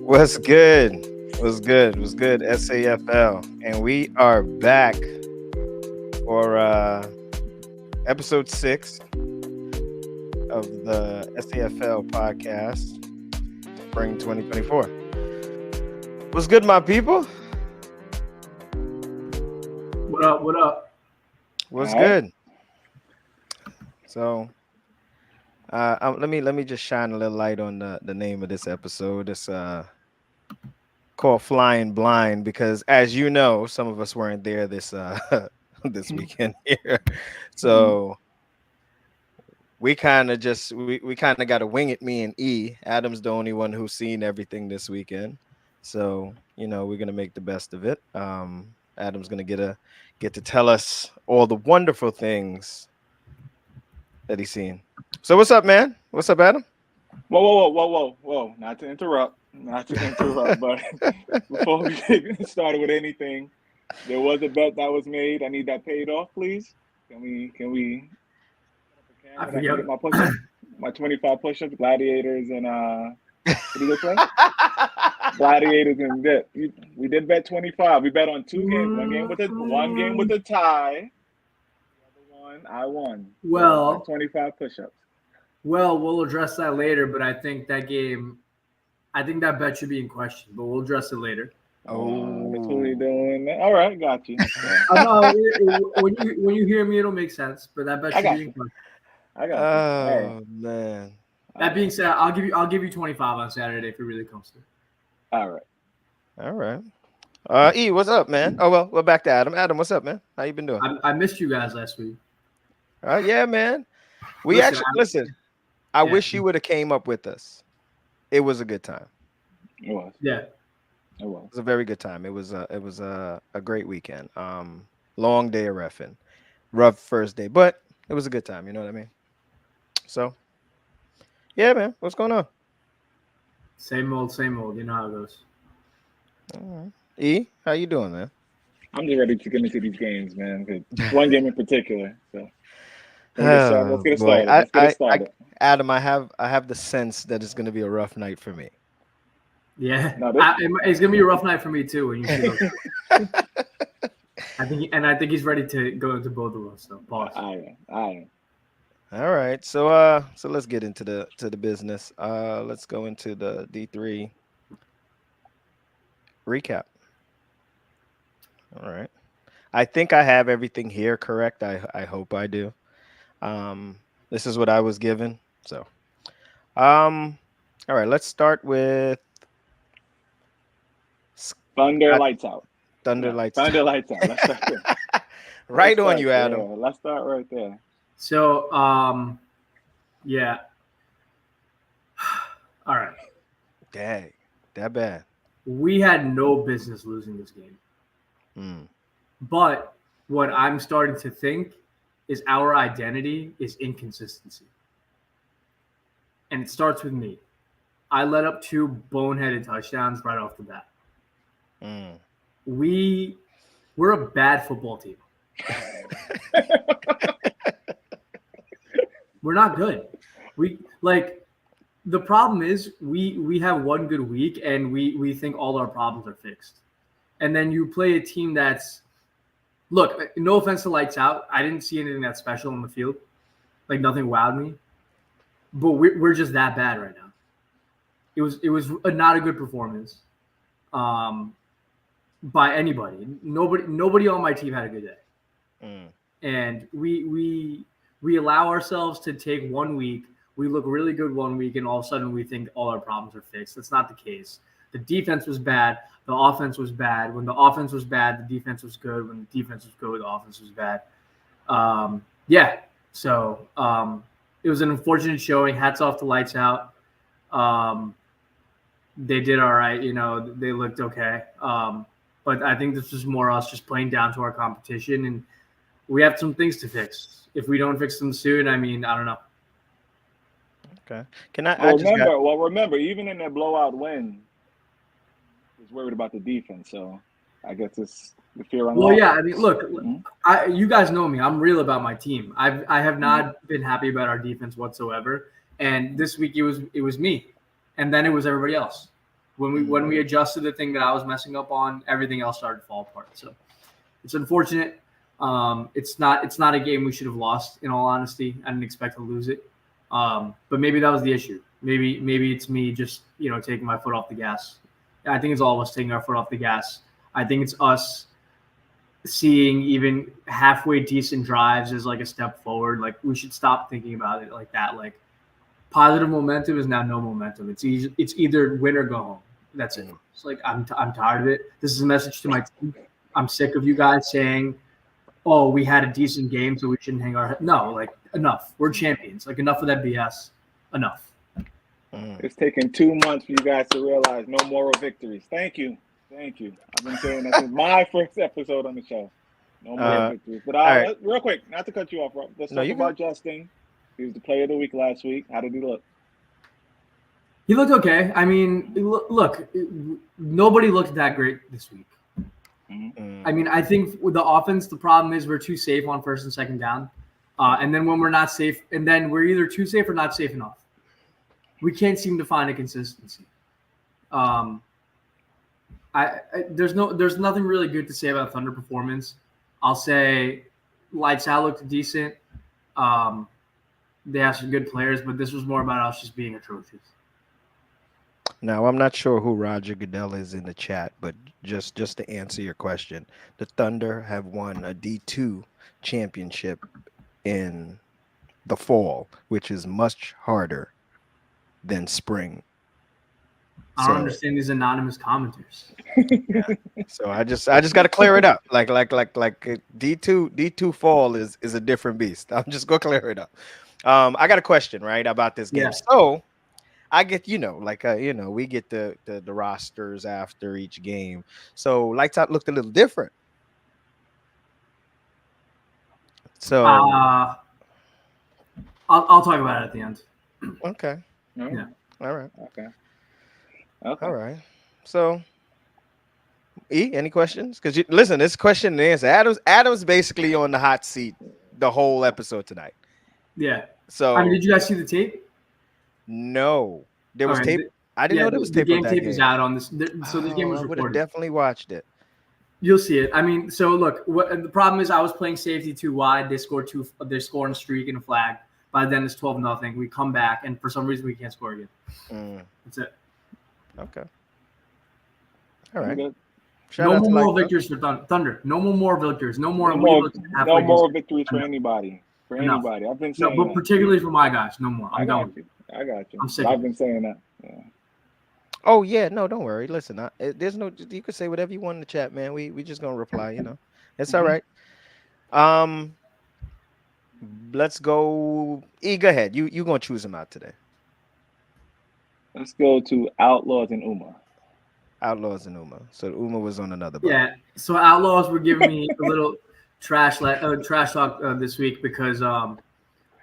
What's good? What's good? What's good? SAFL. And we are back for episode 6 of the SAFL podcast, spring 2024. What's good, my people? What up? What up? What's good? So, let me just shine a little light on the name of this episode. It's called Flying Blind because, as you know, some of us weren't there this this weekend here, so we kind of got to wing it. Me and E. Adam's the only one who's seen everything this weekend, so we're gonna make the best of it. Adam's gonna get to tell us all the wonderful things that he's seen. So what's up, man? What's up, Adam? Whoa. Not to interrupt, but before we get started with anything, there was a bet that was made. I need that paid off, please. Can we I forget get my push-ups, my 25 push-ups, gladiators, and what do you play? Gladiators and bet. We did bet 25. We bet on 2 games. One game with a tie. The other one I won. Well, 25 push-ups. Well, we'll address that later, but I think that bet should be in question, but we'll address it later. That's what we doing. All right, got you. When you hear me, it'll make sense, but that bet should be in question. I got you. Oh man. That being said, I'll give you 25 on Saturday if it really comes to it. All right. E, what's up, man? Oh well, we're back to Adam. Adam, what's up, man? How you been doing? I missed you guys last week. Yeah, man. Listen. I wish you would have came up with us. It was a good time. It was. Yeah. It was. It was a very good time. It was a great weekend. Long day of reffing. Rough first day, but it was a good time, you know what I mean? So, yeah, man. What's going on? Same old. You know how it goes. All right. E, how you doing, man? I'm just ready to get into these games, man. One game in particular. So let's get it started. Adam, I have the sense that it's going to be a rough night for me. Yeah, it's going to be a rough night for me too. When you feel I think he's ready to go into both of us. So pause. I am. All right, so let's get into the business. Let's go into the D3 recap. All right, I think I have everything here correct. I hope I do. This is what I was given. So, all right, let's start with Thunder Lights Out. Lights Out. Let's start there. Right on you, Adam. There. Let's start right there. So, yeah. All right. Dang, that bad. We had no business losing this game. But what I'm starting to think is our identity is inconsistency. And it starts with me. I let up 2 boneheaded touchdowns right off the bat. We're a bad football team. We're not good. The problem is we have one good week and we think all our problems are fixed. And then you play a team that's, look, no offense to Lights Out. I didn't see anything that special on the field. Like, nothing wowed me. But we're just that bad right now. It was not a good performance by anybody. Nobody on my team had a good day. And we allow ourselves to take 1 week. We look really good 1 week, and all of a sudden we think all our problems are fixed. That's not the case. The defense was bad. The offense was bad. When the offense was bad, the defense was good. When the defense was good, the offense was bad. So it was an unfortunate showing. Hats off to Lights Out. They did all right. They looked okay. But I think this was more us just playing down to our competition, and we have some things to fix. If we don't fix them soon, I don't know. Okay. Remember, even in that blowout win, I was worried about the defense. So I guess it's the fear on. Well, yeah. Look, you guys know me. I'm real about my team. I have not been happy about our defense whatsoever. And this week it was me, and then it was everybody else. When we adjusted the thing that I was messing up on, everything else started to fall apart. So it's unfortunate. It's not a game we should have lost. In all honesty, I didn't expect to lose it. But maybe that was the issue. Maybe it's me just taking my foot off the gas. I think it's all of us taking our foot off the gas. I think it's us seeing even halfway decent drives as like a step forward. Like we should stop thinking about it like that. Like positive momentum is now no momentum. It's either win or go home. That's it. It's like I'm tired of it. This is a message to my team. I'm sick of you guys saying, "Oh, we had a decent game, so we shouldn't hang our head." No, like enough. We're champions. Like enough of that BS. Enough. It's taken 2 months for you guys to realize no moral victories. Thank you. I've been saying that since my first episode on the show. No moral victories. But right. real quick, not to cut you off, Rob. Let's talk about Justin. He was the player of the week last week. How did he look? He looked okay. I mean, look, nobody looked that great this week. I mean, I think with the offense, the problem is we're too safe on first and second down. And then when we're not safe, and then we're either too safe or not safe enough. We can't seem to find a consistency. There's nothing really good to say about Thunder performance. I'll say lights out looked decent. They have some good players, but this was more about us just being atrocious. Now, I'm not sure who Roger Goodell is in the chat, but just to answer your question, the Thunder have won a D2 championship in the fall, which is much harder than spring. I don't understand these anonymous commenters. Yeah. So I just got to clear it up. Like D2 fall is a different beast. I'm just gonna clear it up. I got a question, right, about this game. Yeah. So I get, we get the rosters after each game. So Lights Out looked a little different. So I'll talk about it at the end. Okay. Yeah. All right. Okay. All right. So, any questions? Because listen, this question and answer. Adam's basically on the hot seat the whole episode tonight. Yeah. So, I mean, did you guys see the tape? No, there was tape. I didn't know there was tape. The game of that tape game. is out on this. So this game was I would recorded. have definitely watched it. You'll see it. I mean, so look, the problem is I was playing safety too wide. They scored they're scoring a streak and a flag. By then it's 12-0. We come back, and for some reason we can't score again. That's it. Okay. All right. No more moral victories for Thunder. No more moral victories. No more moral victories for anybody. For anybody. I've been saying but particularly for my guys. No more. I got you. I'm sick. I've been saying that. Yeah. Oh yeah, no, don't worry. Listen, there's no. You can say whatever you want in the chat, man. We just gonna reply. It's all right. Let's go. Go ahead. You gonna choose them out today? Let's go to Outlaws and Uma. Outlaws and Uma. So Uma was on another button. Yeah. So Outlaws were giving me a little trash talk this week because of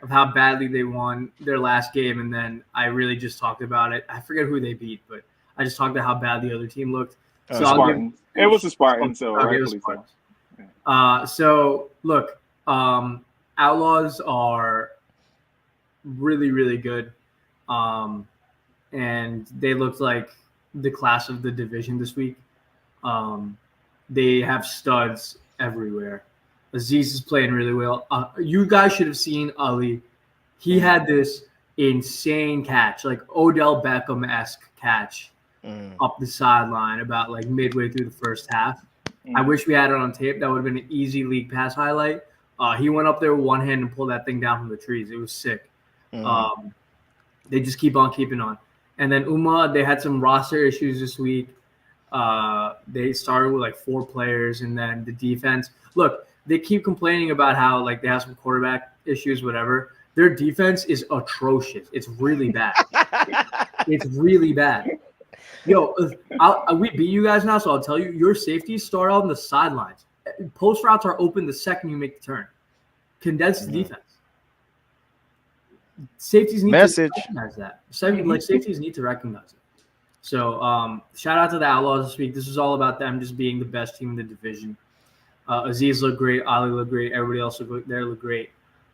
how badly they won their last game, and then I really just talked about it. I forget who they beat, but I just talked about how bad the other team looked. So Spartans. It was the Spartans, so rightfully so. So look, Outlaws are really, really good, and they looked like the class of the division this week. They have studs everywhere. Aziz is playing really well. You guys should have seen Ali. He had this insane catch, like Odell Beckham-esque catch up the sideline about like midway through the first half. I wish we had it on tape. That would have been an easy league pass highlight. He went up there with one hand and pulled that thing down from the trees. It was sick. They just keep on keeping on. And then Uma, they had some roster issues this week. They started with like 4 players, and then the defense. Look, they keep complaining about how like they have some quarterback issues, whatever. Their defense is atrocious. It's really bad. It's really bad. Yo, we beat you guys now, so I'll tell you, your safeties start out on the sidelines. Post routes are open the second you make the turn. Condense the defense. Safeties need to recognize that. Safeties need to recognize it. So shout out to the Outlaws this week. This is all about them just being the best team in the division. Aziz looked great. Ali looked great. Everybody else looked great.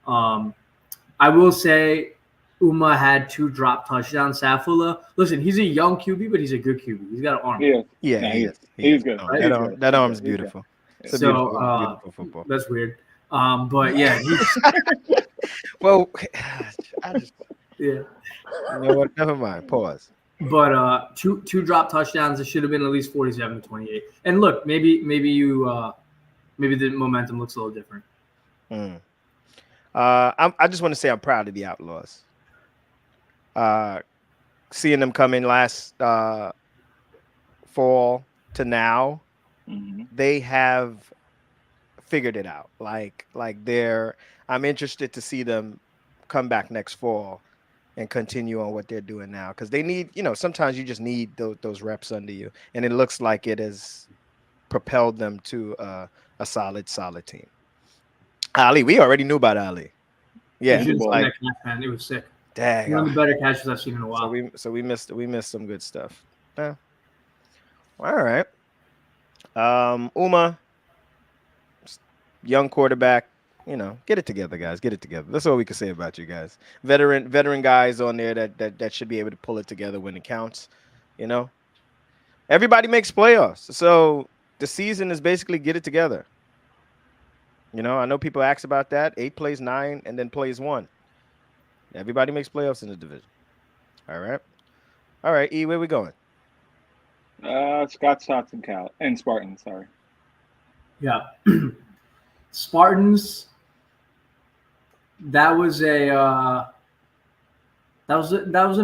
I will say Uma had 2 drop touchdowns. Safl, listen, he's a young QB, but he's a good QB. He's got an arm. Yeah, Yeah, nah, he is. he's good. Oh, Right? He's good. that He's arm's good. He's good. beautiful. It's a So beautiful football. that's weird. But yeah, he's Well, I just yeah. you know what? Never mind. Pause. But two drop touchdowns. It should have been at least 47-28. And look, maybe the momentum looks a little different. I just want to say I'm proud of the Outlaws. Seeing them come in last fall to now, they have figured it out. Like I'm interested to see them come back next fall and continue on what they're doing now, because they need, sometimes you just need those reps under you, and it looks like it has propelled them to a solid team. Ali, we already knew about Ali. Yeah, You should have seen that catch, man. It was sick. Dang, One of the better catches I've seen in a while. So we missed some good stuff. Yeah. All right. Uma, young quarterback. Get it together, guys. Get it together. That's all we can say about you guys. Veteran guys on there that should be able to pull it together when it counts. Everybody makes playoffs, so the season is basically get it together. I know people ask about that. 8 plays 9 and then plays 1. Everybody makes playoffs in the division. All right. E, where we going? Scott, Sox, and Spartans. Sorry. Yeah, Spartans. That was an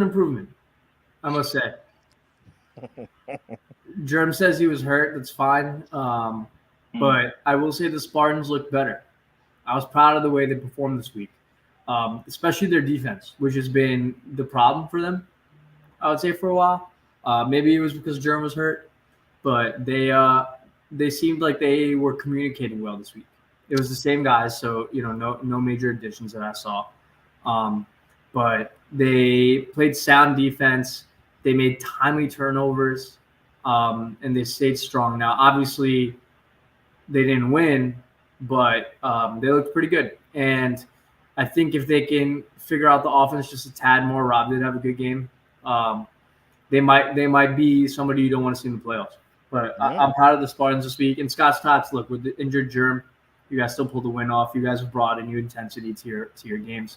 improvement, I must say. Germ says he was hurt. That's fine. But I will say the Spartans looked better. I was proud of the way they performed this week, especially their defense, which has been the problem for them, I would say, for a while. Maybe it was because Germ was hurt, but they seemed like they were communicating well this week. It was the same guys, so no major additions that I saw. But they played sound defense. They made timely turnovers, and they stayed strong. Now, obviously, they didn't win, but they looked pretty good. And I think if they can figure out the offense just a tad more, Rob did have a good game. They might be somebody you don't want to see in the playoffs. But I'm proud of the Spartans this week. And Scott Stotts, look, with the injured Germ, you guys still pulled the win off. You guys have brought a new intensity to your games,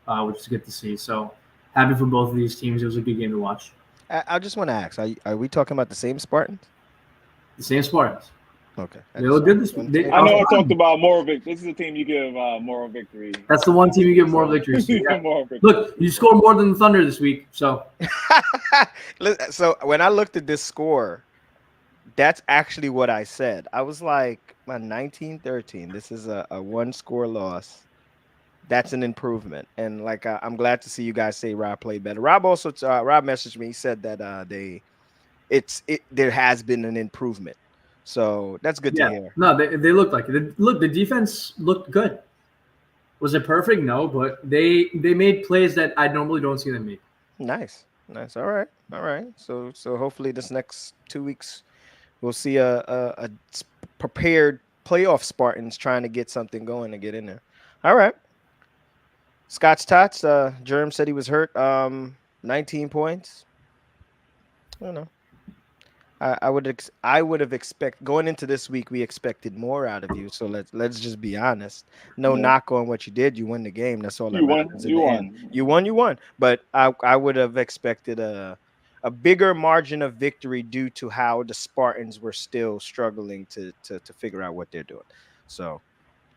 which is good to see. So happy for both of these teams. It was a good game to watch. I just want to ask, are we talking about the same Spartans? The same Spartans. Okay. They look good this week. I know I talked about moral victory. This is a team you give moral victory. That's the one team you give moral victories to. Yeah. Look, you scored more than the Thunder this week. So when I looked at this score, that's actually what I said. I was like, 19-13. This is a 1-score loss. That's an improvement. And I'm glad to see you guys say Rob played better. Rob also Rob messaged me. He said that there has been an improvement. So that's good to hear. No, they looked like it. Look, the defense looked good. Was it perfect? No, but they made plays that I normally don't see them make. Nice. All right. So hopefully this next 2 weeks we'll see a prepared playoff Spartans trying to get something going to get in there. All right. Scott's Tots. Germ said he was hurt. 19 points. I don't know. I would have expected going into this week. We expected more out of you. So let's just be honest. No knock on what you did. You won the game. That's all that matters. You won. But I would have expected a bigger margin of victory due to how the Spartans were still struggling to figure out what they're doing. So,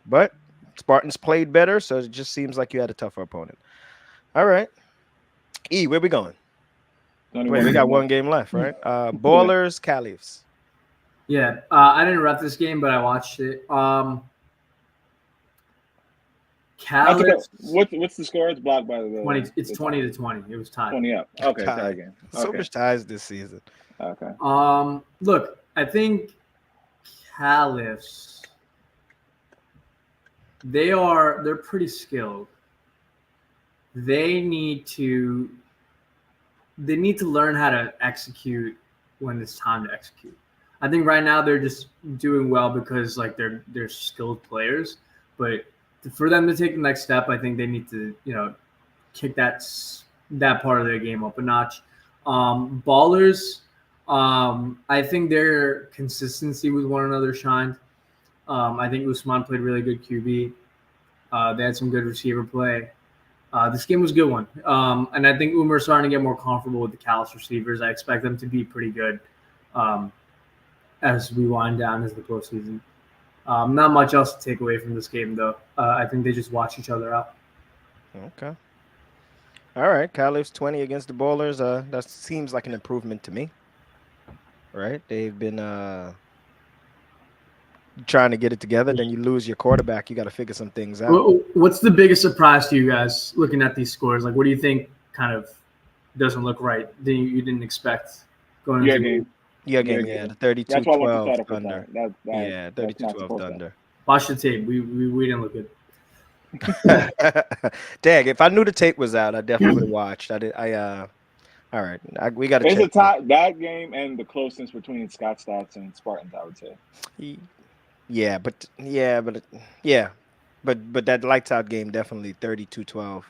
but Spartans played better. So it just seems like you had a tougher opponent. All right. E, where we going? Wait, we got one game left, right? Ballers, Caliphs. Yeah, I didn't rep this game, but I watched it. Caliphs. What's the score? It's blocked by the 20. It's 20-20. It was tied. 20 up. Okay, tie game. Okay. So much ties this season. Okay. Look, I think Caliphs. They're pretty skilled. They need to learn how to execute when it's time to execute. I think right now they're just doing well because they're skilled players, but for them to take the next step, I think they need to kick that part of their game up a notch. Ballers, I think their consistency with one another shined. I think Usman played really good QB. They had some good receiver play. This game was a good one. And I think Umer's starting to get more comfortable with the Cal's receivers. I expect them to be pretty good as we wind down as the postseason. Not much else to take away from this game, though. I think they just watch each other out. Okay. All right. Calip's 20 against the Bowlers. That seems like an improvement to me. Right? They've been trying to get it together. Then you lose your quarterback. You got to figure some things out. What's the biggest surprise to you guys looking at these scores? Like, what do you think kind of doesn't look right that you didn't expect going into the game? Yeah, the 32-12 Thunder. Yeah, 32-12 Thunder. Watch the tape. We didn't look good. Dang, if I knew the tape was out, I definitely would have watched. All right, we got to check. It's a tie. That game and the closeness between Scott Stats and Spartans, I would say. But that lights out game definitely 32-12.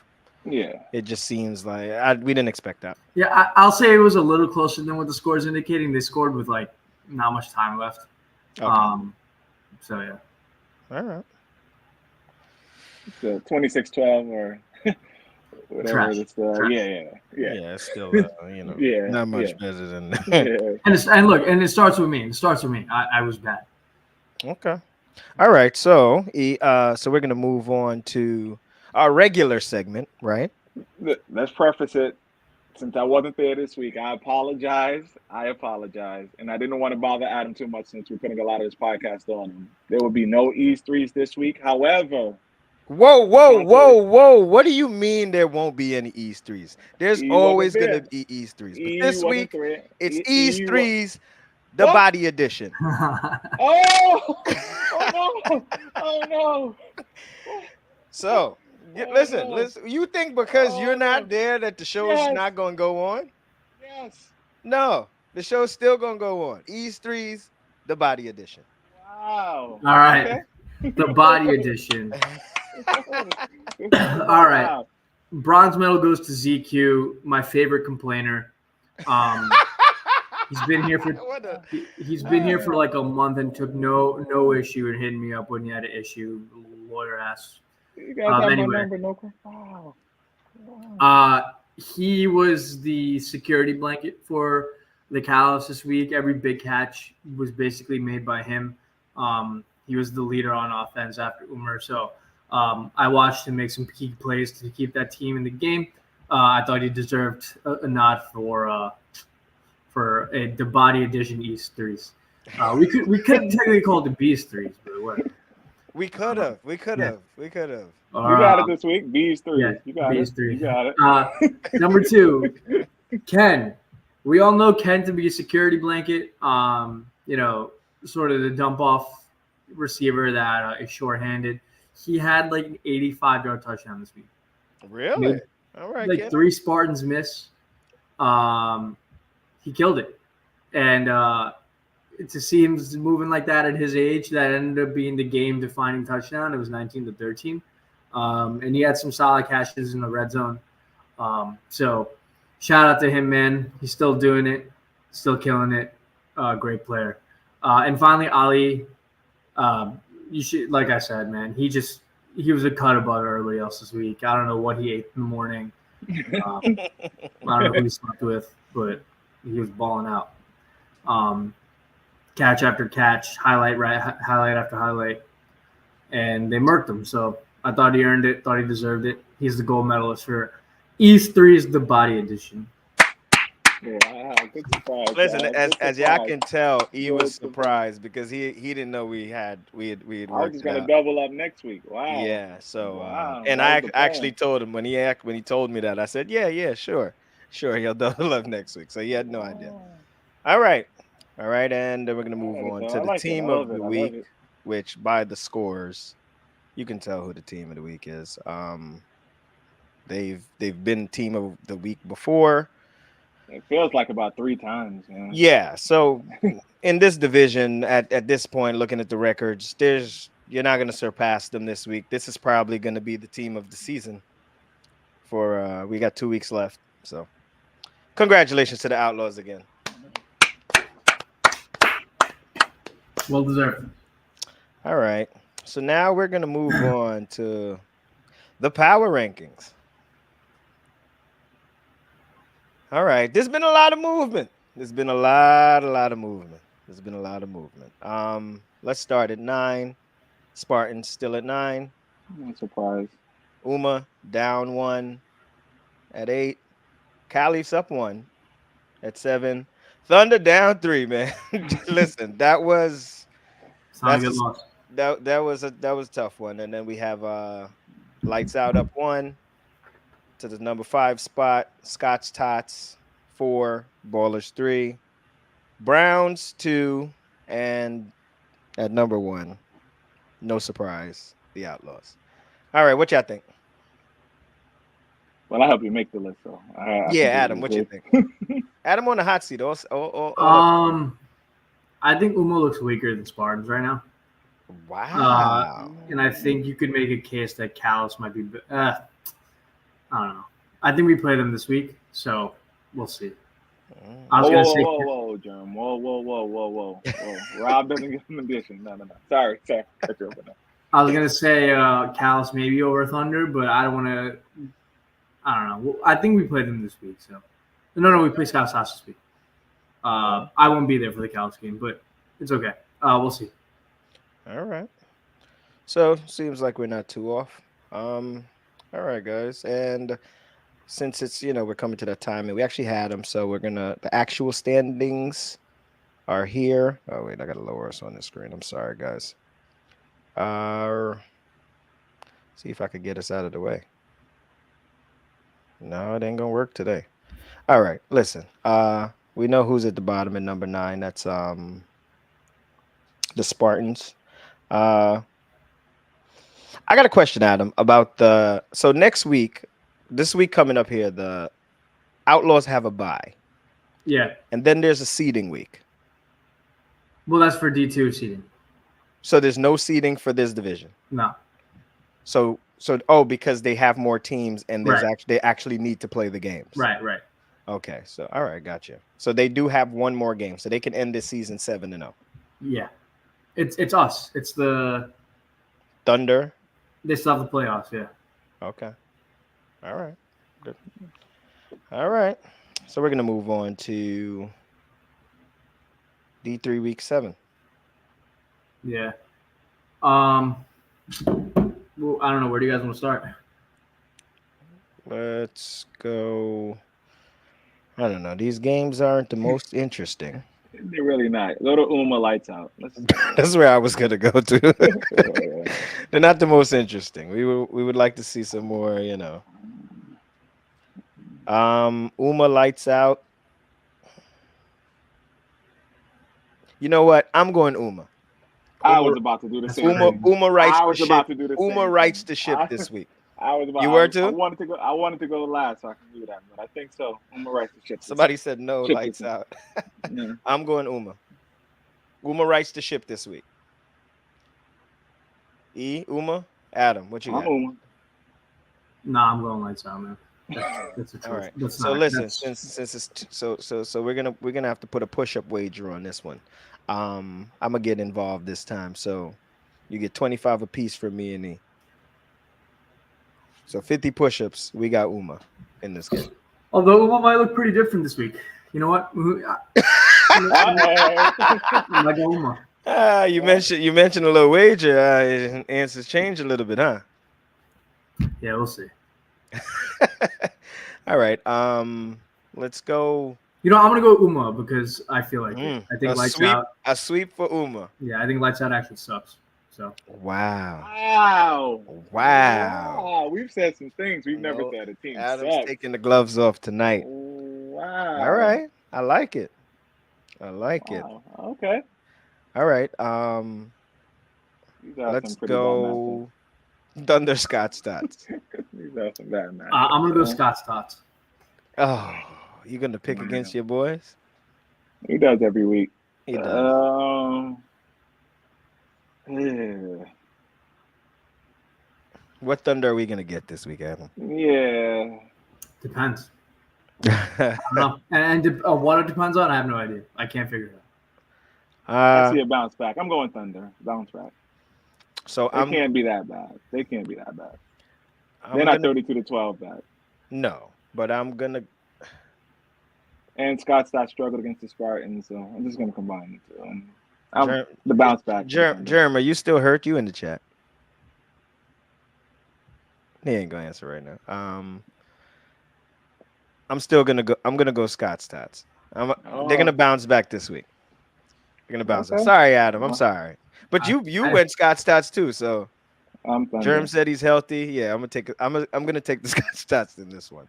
Yeah, it just seems like we didn't expect that. Yeah, I'll say it was a little closer than what the scores indicating. They scored with like not much time left. Okay. So yeah. All right. So 26-12 or whatever. Trash. It's still, yeah. It's still not much better than that. And it starts with me. I was bad. Okay. All right. So we're gonna move on to our regular segment, right? Let's preface it. Since I wasn't there this week, I apologize. And I didn't want to bother Adam too much since we're putting a lot of this podcast on him. There will be no East 3s this week. However, Whoa. What do you mean there won't be any East 3s? There's always going to be East 3s. But this week, it's East 3s, the body edition. Oh no. So, listen. You think because you're not there that the show is not going to go on? Yes. No, the show's still going to go on. East 3s, the body edition. Wow. All right. Okay. The body edition. All right. Wow. Bronze medal goes to ZQ, my favorite complainer. He's been here for like a month and took no issue in hitting me up when he had an issue. Lawyer ass. You guys have anyway. my number, Wow. He was the security blanket for the Callis this week. Every big catch was basically made by him. He was the leader on offense after Umer. So I watched him make some key plays to keep that team in the game. I thought he deserved a nod for the body edition East 3s. We could technically call it the Beast 3s, but whatever. We could have. You got it this week. Beast 3. Yeah, you got Beast it. 3. You got it. Number 2, Ken. We all know Ken to be a security blanket. Sort of the dump off receiver that is shorthanded. He had like an 85-yard touchdown this week. Really? All right. Like 3 Spartans miss. He killed it. And to see him moving like that at his age, that ended up being the game-defining touchdown. It was 19-13. And he had some solid catches in the red zone. So shout out to him, man. He's still doing it, still killing it. Great player. And finally, Ali. You should, like I said, man, he was a cut above everybody else this week. I don't know what he ate in the morning. I don't know who he slept with, but he was balling out. Catch after catch, highlight after highlight, and they murked him. So I thought he earned it, thought he deserved it. He's the gold medalist for East 3's the body edition. Yeah, good surprise. Listen, as y'all can tell, he was surprised because he didn't know we had worked. I was just gonna double up next week. Wow. Yeah. So and I actually told him when he told me that, I said, yeah, sure, he'll double up next week. So he had no idea. All right, and then we're gonna move on to the team of the week, which by the scores, you can tell who the team of the week is. They've been team of the week before. It feels like about 3 times. Yeah. So in this division, at this point, looking at the records, you're not going to surpass them this week. This is probably going to be the team of the season for we got 2 weeks left. So congratulations to the Outlaws again. Well deserved. All right. So now we're gonna move on to the power rankings. All right. There's been a lot of movement. There's been a lot of movement. There's been a lot of movement. Let's start at 9. Spartans still at 9. I'm surprised. Uma down 1 at 8. Caliphs up 1 at 7. Thunder down 3, man. Listen, It's not a that's good loss. that was a tough one. And then we have Lights Out up 1 to the number 5 spot. Scotch Tots 4, Ballers 3, Browns 2, and at number 1, no surprise, the Outlaws. All right, what y'all think? Well, I help you make the list, so I Yeah, think it Adam, was what you good. think? Adam on the hot seat. I think Uma looks weaker than Spartans right now. Wow. And I think you could make a case that Callus might be. I don't know. I think we play them this week, so we'll see. I was gonna say. Whoa, Jerm. Whoa. Rob doesn't give him addition. No. Sorry. Cut you over now. I was gonna say Callus maybe over Thunder, but I don't want to. I don't know. I think we play them this week. So no, we play Scott Sauce this week. I won't be there for the Callus game, but it's okay. We'll see. All right. So seems like we're not too off. All right, guys, and since it's we're coming to that time, and we actually had them, so the actual standings are here. Oh wait, I gotta lower us on the screen. I'm sorry, guys. See if I could get us out of the way. No, it ain't gonna work today. All right, listen. We know who's at the bottom at number 9. That's the Spartans. I got a question, Adam, about so next week, this week coming up here, the Outlaws have a bye. Yeah. And then there's a seeding week. Well, that's for D2 seeding. So there's no seeding for this division. No. So because they have more teams and they actually need to play the games. Right. Okay. So all right, gotcha. So they do have one more game, so they can end this season 7-0. Yeah. It's us. It's the Thunder. They still have the playoffs, yeah. Okay. All right. Good. All right. So we're gonna move on to D3 week 7. Yeah. Well, I don't know. Where do you guys want to start? Let's go. I don't know. These games aren't the most interesting. They're really not. Go to Uma Lights Out. That's where I was gonna go to. They're not the most interesting. We would like to see some more, Uma Lights Out. You know what? I'm going Uma. I was about to do the same. Uma writes I was the about ship. to do the Uma same writes thing. the ship this week. I was about. You were too? I wanted to go last, so I can do that. But I think so. Uma writes the ship. Somebody said no. Ship Lights this out. Yeah. I'm going Uma. Uma writes the ship this week. Uma, Adam, what you got? Uma. Nah, I'm going Lights Out, man. That's All right. So listen, since it's so we're gonna have to put a push-up wager on this one. I'm gonna get involved this time. So you get 25 apiece for me and E. So 50 push-ups. We got Uma in this game. Although Uma might look pretty different this week. You know what? I like Uma. You mentioned a little wager. Answers change a little bit, huh? Yeah, we'll see. All right. Let's go. I'm gonna go Uma because I feel like it. I think Lights Out. A sweep for Uma. Yeah, I think Lights Out actually sucks. So. Wow. We've said some things we've never said. A team Adam's sucks. taking the gloves off tonight. Wow. All right. I like it. Okay. All right. Let's go. Thunder Scott Stats. These are some bad matches. I'm gonna go Scott's Tots. Oh, you gonna pick against your boys? He does every week. He does. Yeah. What Thunder are we gonna get this week, Adam? Yeah. Depends. I don't know. And what it depends on, I have no idea. I can't figure it out. I uh, see a bounce back. I'm going Thunder. Bounce back. so They can't be that bad. They can't be that bad. They're I'm not gonna 32-12 bad. no, but I'm gonna. And Scott struggled against the Spartans, so I'm just gonna combine the two. And Germ, the bounce back for the Thunder. Germ, are you still hurt? You in the chat? He ain't gonna answer right now. I'm still gonna go. I'm gonna go Scott stats. They're gonna Oh, bounce back this week. They're gonna bounce back. okay. Sorry, Adam. I'm Well, sorry, but I, you I, went Scott stats too. So I'm Germ Thunder. said he's healthy. Yeah, I'm gonna take. I'm gonna take the Scott stats in this one.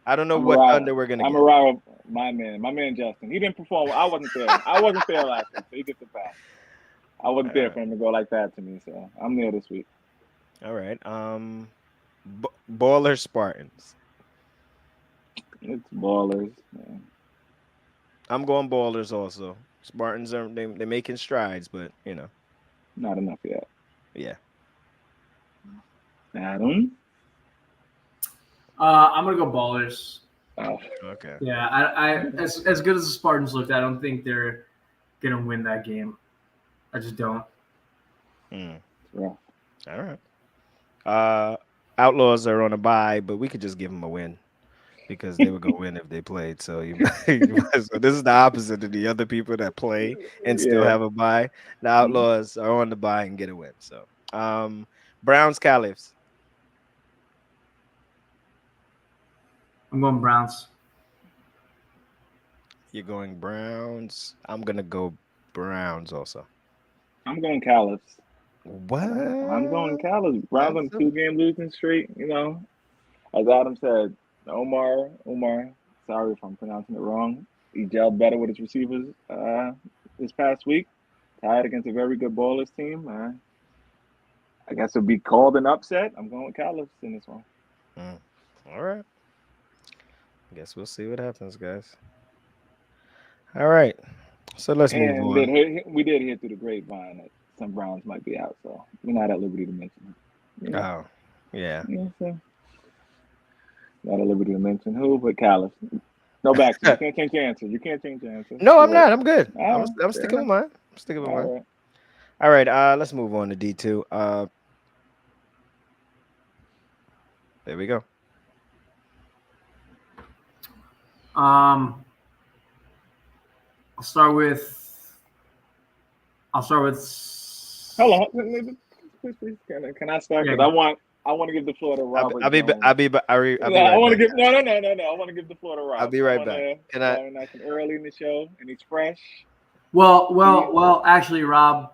I don't know I'm a what ride. Thunder we're gonna I'm a get. ride with my man Justin. He didn't perform. I wasn't there. I wasn't there last week, so he gets a pass. I wasn't there Uh, for him to go like that to me, so I'm there this week. all right. Baller Spartans. It's ballers, man. I'm going Ballers also. Spartans are they're making strides, but Not enough yet. yeah. Adam. I'm gonna go Ballers. Oh, Okay. Yeah, as good as the Spartans looked, I don't think they're gonna win that game. I just don't. Mm. rough. All right. Outlaws are on a bye, but we could just give them a win because they would go win if they played. So so this is the opposite of the other people that play and still Yeah. have a bye. The Outlaws are on the bye and get a win. So Browns Caliphs. I'm going Browns. You're going Browns. I'm gonna go Browns also. I'm going Caliphs. What? I'm going Caliphs. Browns on That's a 2-game losing streak. As Adam said, Omar. Sorry if I'm pronouncing it wrong. He gelled better with his receivers this past week. Tied against a very good ballers team. I guess it'll be called an upset. I'm going with Caliphs in this one. All right. Guess we'll see what happens, guys. All right. So let's move And on. we did hear through the grapevine that some Browns might be out, so we're not at liberty to mention it. Oh, yeah. So not at liberty to mention who, but Caliphs. No backseat. You can't change your answer. You can't change your answer. No, I'm Good. not. I'm good. All right, I'm fair sticking with enough. mine. I'm sticking with mine. All right. All right. Let's move on to D2. There we go. I'll start with. Hold on. Please. Can I start? Because I want to give the floor to Robert Jones. I'll be right I want to back. give no. I want to give the floor to Rob. I'll be right back. Can I? Nice and early in the show, and he's fresh. Well. Actually, Rob,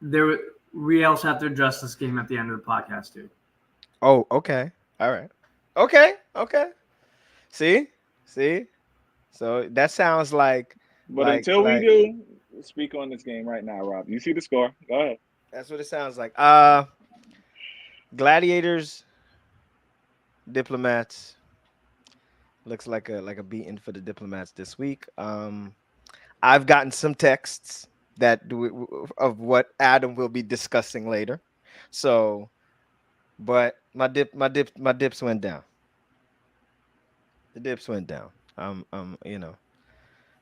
we also have to address this game at the end of the podcast too. Oh, okay. All right. Okay. See. So that sounds like. But until we do, speak on this game right now, Rob. You see the score. Go ahead. That's what it sounds like. Gladiators, Diplomats. Looks like a beating for the Diplomats this week. I've gotten some texts of what Adam will be discussing later. So, but my dips went down. The dips went down.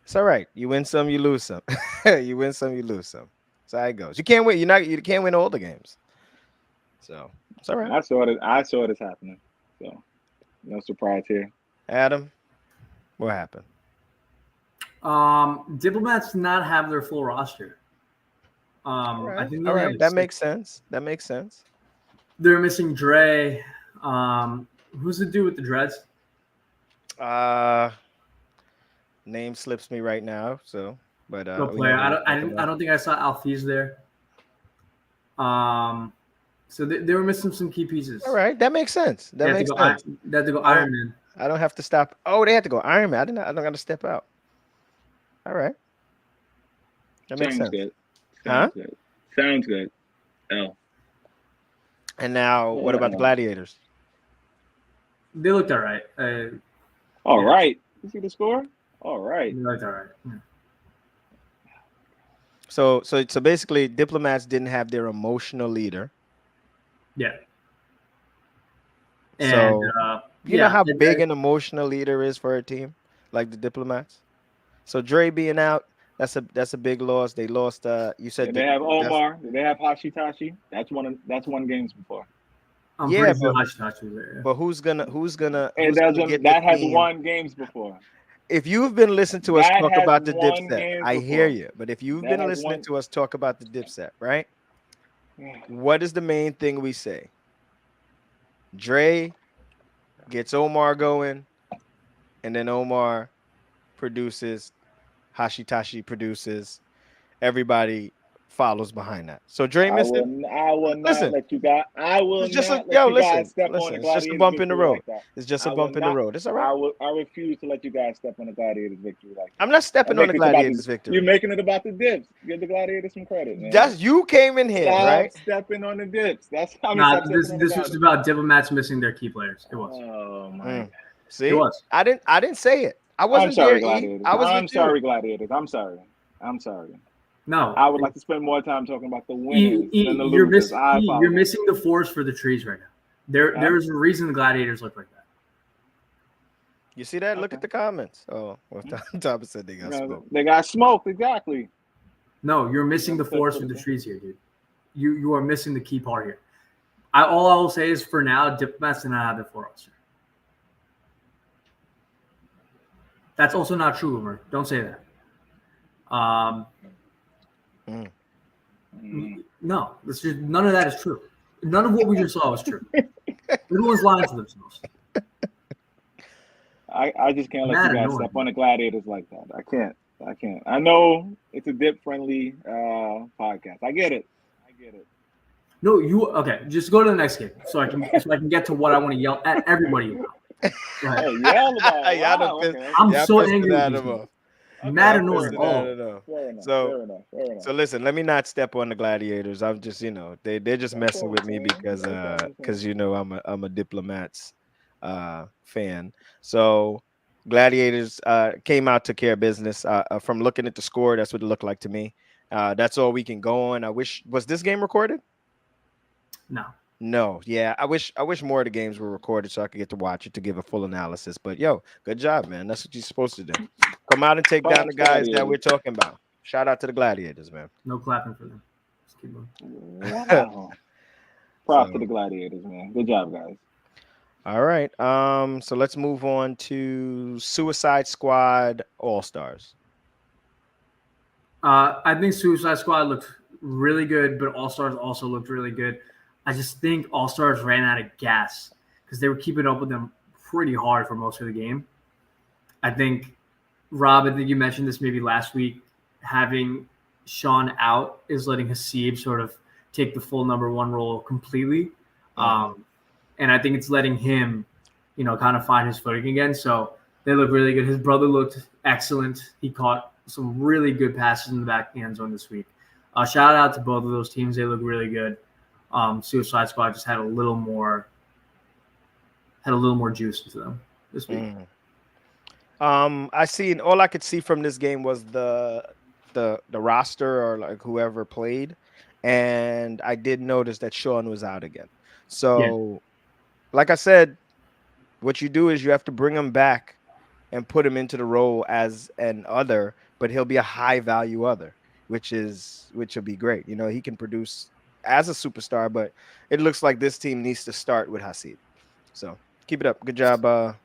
It's all right. You win some, you lose some. You win some, you lose some. That's how it goes. You can't win. You can't win all the games. So it's all right. I saw this happening. So no surprise here. Adam, what happened? Diplomats did not have their full roster. I think all right. That makes sense. They're missing Dre. Who's the dude with the dreads? Name slips me right now. So, but No player. I don't think I saw Alfiz there. So they were missing some key pieces. All right, that makes sense. That makes sense. They had to go Iron Man. I don't have to stop. Oh, they had to go Iron Man. I don't got to step out. All right. That makes sense. Good. Sounds good. Oh. And now, what about the Gladiators? They looked all right. All right. You see the score? All right. They looked all right. Yeah. So basically, Diplomats didn't have their emotional leader. Yeah. So And you know how big an emotional leader is for a team like the Diplomats. So Dre being out, that's a big loss. They lost. You said Did they have Omar? Did they have Hashitashi? That's one games before. I'm yeah, pretty sure Hashitashi was there. but who's It gonna doesn't. get the That has team? won games before. If you've been listening to us That talk has about the won Dipset, games I hear before. you. But if you've That been has listening won. to us talk about the Dipset, right? What is the main thing we say? Dre gets Omar going, and then Omar produces, Hashitashi produces, everybody follows behind that. So Dre I missing. will. I will not Listen, let you guys. I will it's just a not let you guys step on listen. the It's just a Gladiators bump in the victory road. like that. It's just a I will bump in the not. road. It's all right. I refuse to let you guys step on the Gladiators victory like I'm that. not And stepping on make the it about the. Gladiators You're victory. making it about the Dips. Give the Gladiators some credit, man. Just you came in here, Stop right? stepping on the Dips. That's how many Nah, stop this stepping on the this was Gladiators. about Diplomats missing their key players. It was. Oh my God. Mm. It See, was. I didn't say it. I I'm wasn't there. sorry, E. Gladiators. I was with I'm you. sorry, Gladiators. I'm sorry. I'm sorry. No, I would like to spend more time talking about the E, winners than E, the you're losers. missing. I You're apologize. missing the forest for the trees right now. Huh? There's a reason the gladiators look like that. You see that? Look Okay. at the comments. Oh, well, Thomas said they got smoked. They got smoked, exactly. No, you're missing the Never said forest for the critical. trees here, dude. You are missing the key part here. All I will say is for now, Diplomats did not have their 4 officer. That's also not true, Umer. Don't say that. No, this is none of that is true. None of what we just saw was true. Everyone's lying to themselves. I just can't let Mad you guys annoying. step on the Gladiators like that. I can't. I know it's a dip friendly podcast. I get it. No, you okay? Just go to the next game so I can get to what I want to yell at everybody about. Go ahead. Hey, yell about Y'all done wow. pissed- Okay. I'm y'all so pissed angry it with out these of people. them. Mad Y'all annoying. pissed it All out of of them. them. Fair enough. So Fair enough. so listen, let me not step on the Gladiators. I'm just, they're just That's messing all I'm with me saying. because That's all I'm saying. I'm a Diplomats fan. So Gladiators came out, took care of business. From looking at the score, that's what it looked like to me. That's all we can go on. Was this game recorded? No. No, yeah. I wish more of the games were recorded so I could get to watch it to give a full analysis. But yo, good job, man. That's what you're supposed to do. Come out and take down the Props, guys that we're Gladiators. talking about. Shout out to the Gladiators, man. No clapping for them. Just keep going. Wow. Props to the So, Gladiators, man. Good job, guys. all right. So let's move on to Suicide Squad All Stars. I think Suicide Squad looked really good, but All Stars also looked really good. I just think All Stars ran out of gas because they were keeping up with them pretty hard for most of the game. I think, Rob, I think you mentioned this maybe last week. Having Sean out is letting Hasib sort of take the full number one role completely. And I think it's letting him, kind of find his footing again. So they look really good. His brother looked excellent. He caught some really good passes in the back of the end zone this week. Shout out to both of those teams. They look really good. Suicide Squad just had a little more juice to them this week. All I could see from this game was the roster or like whoever played, and I did notice that Sean was out again. So, like I said, what you do is you have to bring him back and put him into the role as an other, but he'll be a high value other, which will be great. He can produce as a superstar, but it looks like this team needs to start with Hasib. So keep it up. Good job. Looks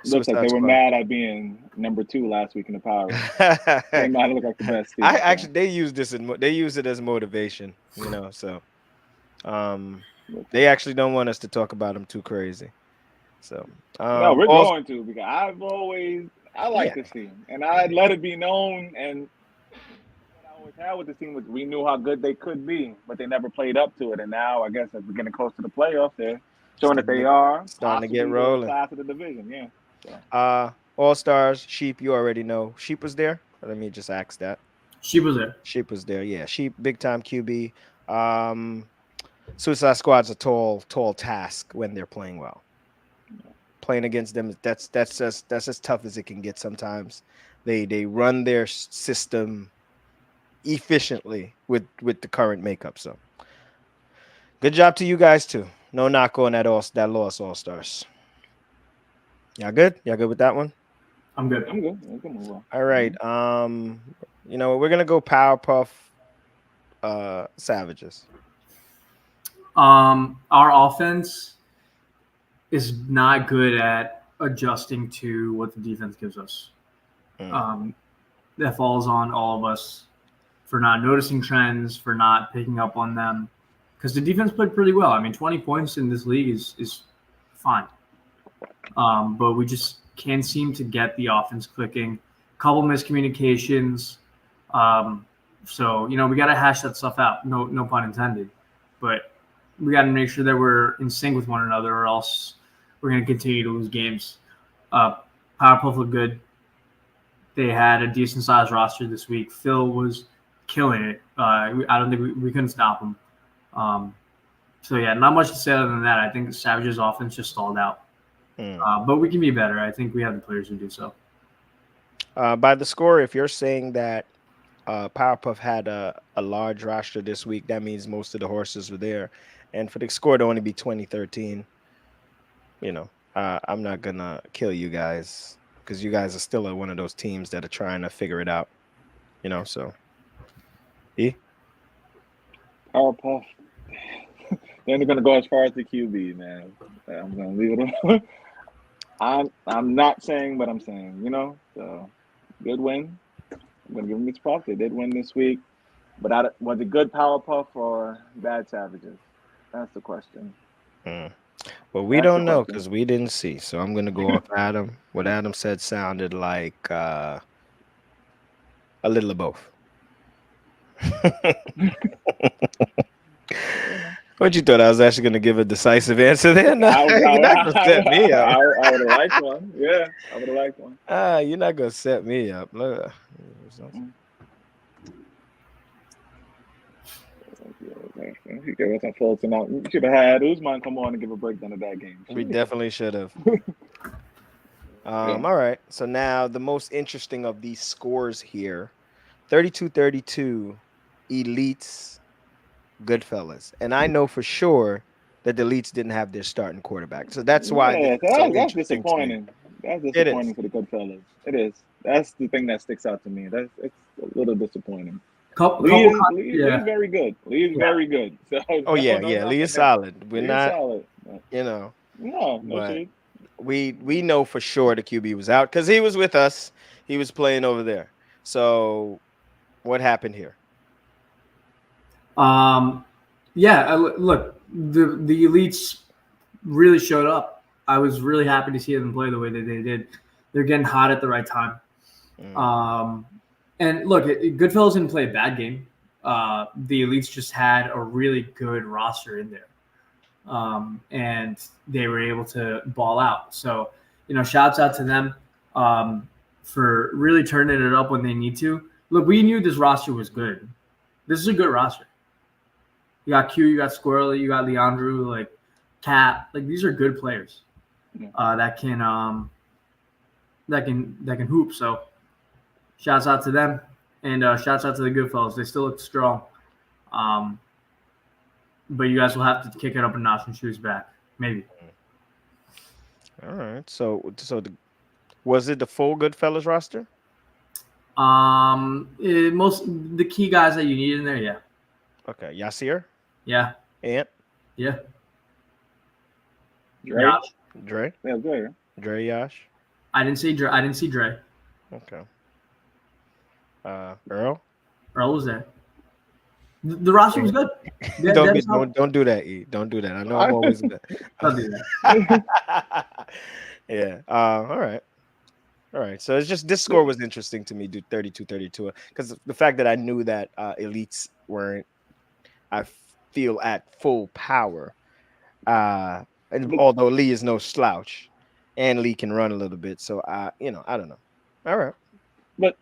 like Suicide they were Squad. mad at being number 2 last week in the power. They might look like the best team. Actually they use it as motivation, So, they actually don't want us to talk about them too crazy. So, no, we're also, going to because I like this team, and I let it be known. And what I always had with this team was we knew how good they could be, but they never played up to it. And now I guess as we're getting close to the playoffs, they're showing that they are starting to get possibly the rolling. class of the division. Yeah. So. All Stars, Sheep, you already know. Sheep was there. Let me just ask that. She was there. Sheep was there. Yeah, Sheep, big time QB. Suicide Squad's a tall task when they're playing well. Playing against them, that's as tough as it can get sometimes. They run their system efficiently with the current makeup. So Good job to you guys too. No knock on that loss, All Stars. Y'all good? Y'all good with that one? I'm good. I'm good. We can move on. All right. We're gonna go Powerpuff Savages. Our offense is not good at adjusting to what the defense gives us. Mm. That falls on all of us for not noticing trends, for not picking up on them. Because the defense played pretty well. I mean, 20 points in this league is fine. But we just can't seem to get the offense clicking. Couple miscommunications. So we got to hash that stuff out. No pun intended. But we got to make sure that we're in sync with one another, or else we're going to continue to lose games. Powerpuff looked good. They had a decent sized roster this week. Phil was killing it. I don't think we couldn't stop him. So yeah, not much to say other than that. I think the Savages offense just stalled out. But we can be better. I think we have the players to do so. By the score, if you're saying that Powerpuff had a large roster this week, that means most of the horses were there. And for the score to only be 2013, I'm not gonna kill you guys because you guys are still one of those teams that are trying to figure it out. So Powerpuff. They're only gonna go as far as the QB, man. I'm gonna leave it alone. I'm not saying, but I'm saying, So good win. I'm gonna give them his props. They did win this week, but was it good Powerpuff or bad Savages? That's the question. Well, we don't know because we didn't see. So I'm gonna go off Adam. What Adam said sounded like a little of both. What you thought I was actually gonna give a decisive answer there? No, you're not gonna set me up. I would have liked one. Yeah, I would have liked one. You're not gonna set me up. Look. You gave us some faults and out. You should have had Usman come on and give a breakdown of that game. We definitely should have. All right. So now the most interesting of these scores here: 32-32, Elites, Goodfellas, and I know for sure that the Elites didn't have their starting quarterback, so that's why that's disappointing. That's disappointing for the Goodfellas. It is. That's the thing that sticks out to me. It's a little disdisappointing. Lee is very good. Lee is very good. So, Lee is solid. We're not solid. No shade. We know for sure the QB was out because he was with us. He was playing over there. So what happened here? Look, the Elites really showed up. I was really happy to see them play the way that they did. They're getting hot at the right time. And look, Goodfellas didn't play a bad game. The Elites just had a really good roster in there. And they were able to ball out. So, shouts out to them for really turning it up when they need to. Look, we knew this roster was good. This is a good roster. You got Q, you got Squirrely, you got Leandro, like Cat. Like these are good players that can hoop. So, shouts out to them, and shouts out to the Goodfellas. They still look strong. But you guys will have to kick it up a notch and shoes back, maybe. All right. So was it the full Goodfellas roster? The key guys that you need in there, yeah. Okay, Yasir. Yeah. Ant. Yeah. Dre. Yeah, Dre. Dre, Yash. I didn't see Dre. Okay. Earl. Earl was there. The roster was good. Don't do that, E. Don't do that. I know I'm always good. Don't do that. Yeah. All right. So it's just this score was interesting to me, 32-32, because the fact that I knew that Elites weren't, I feel, at full power. And although Lee is no slouch, and Lee can run a little bit, so I don't know. All right. But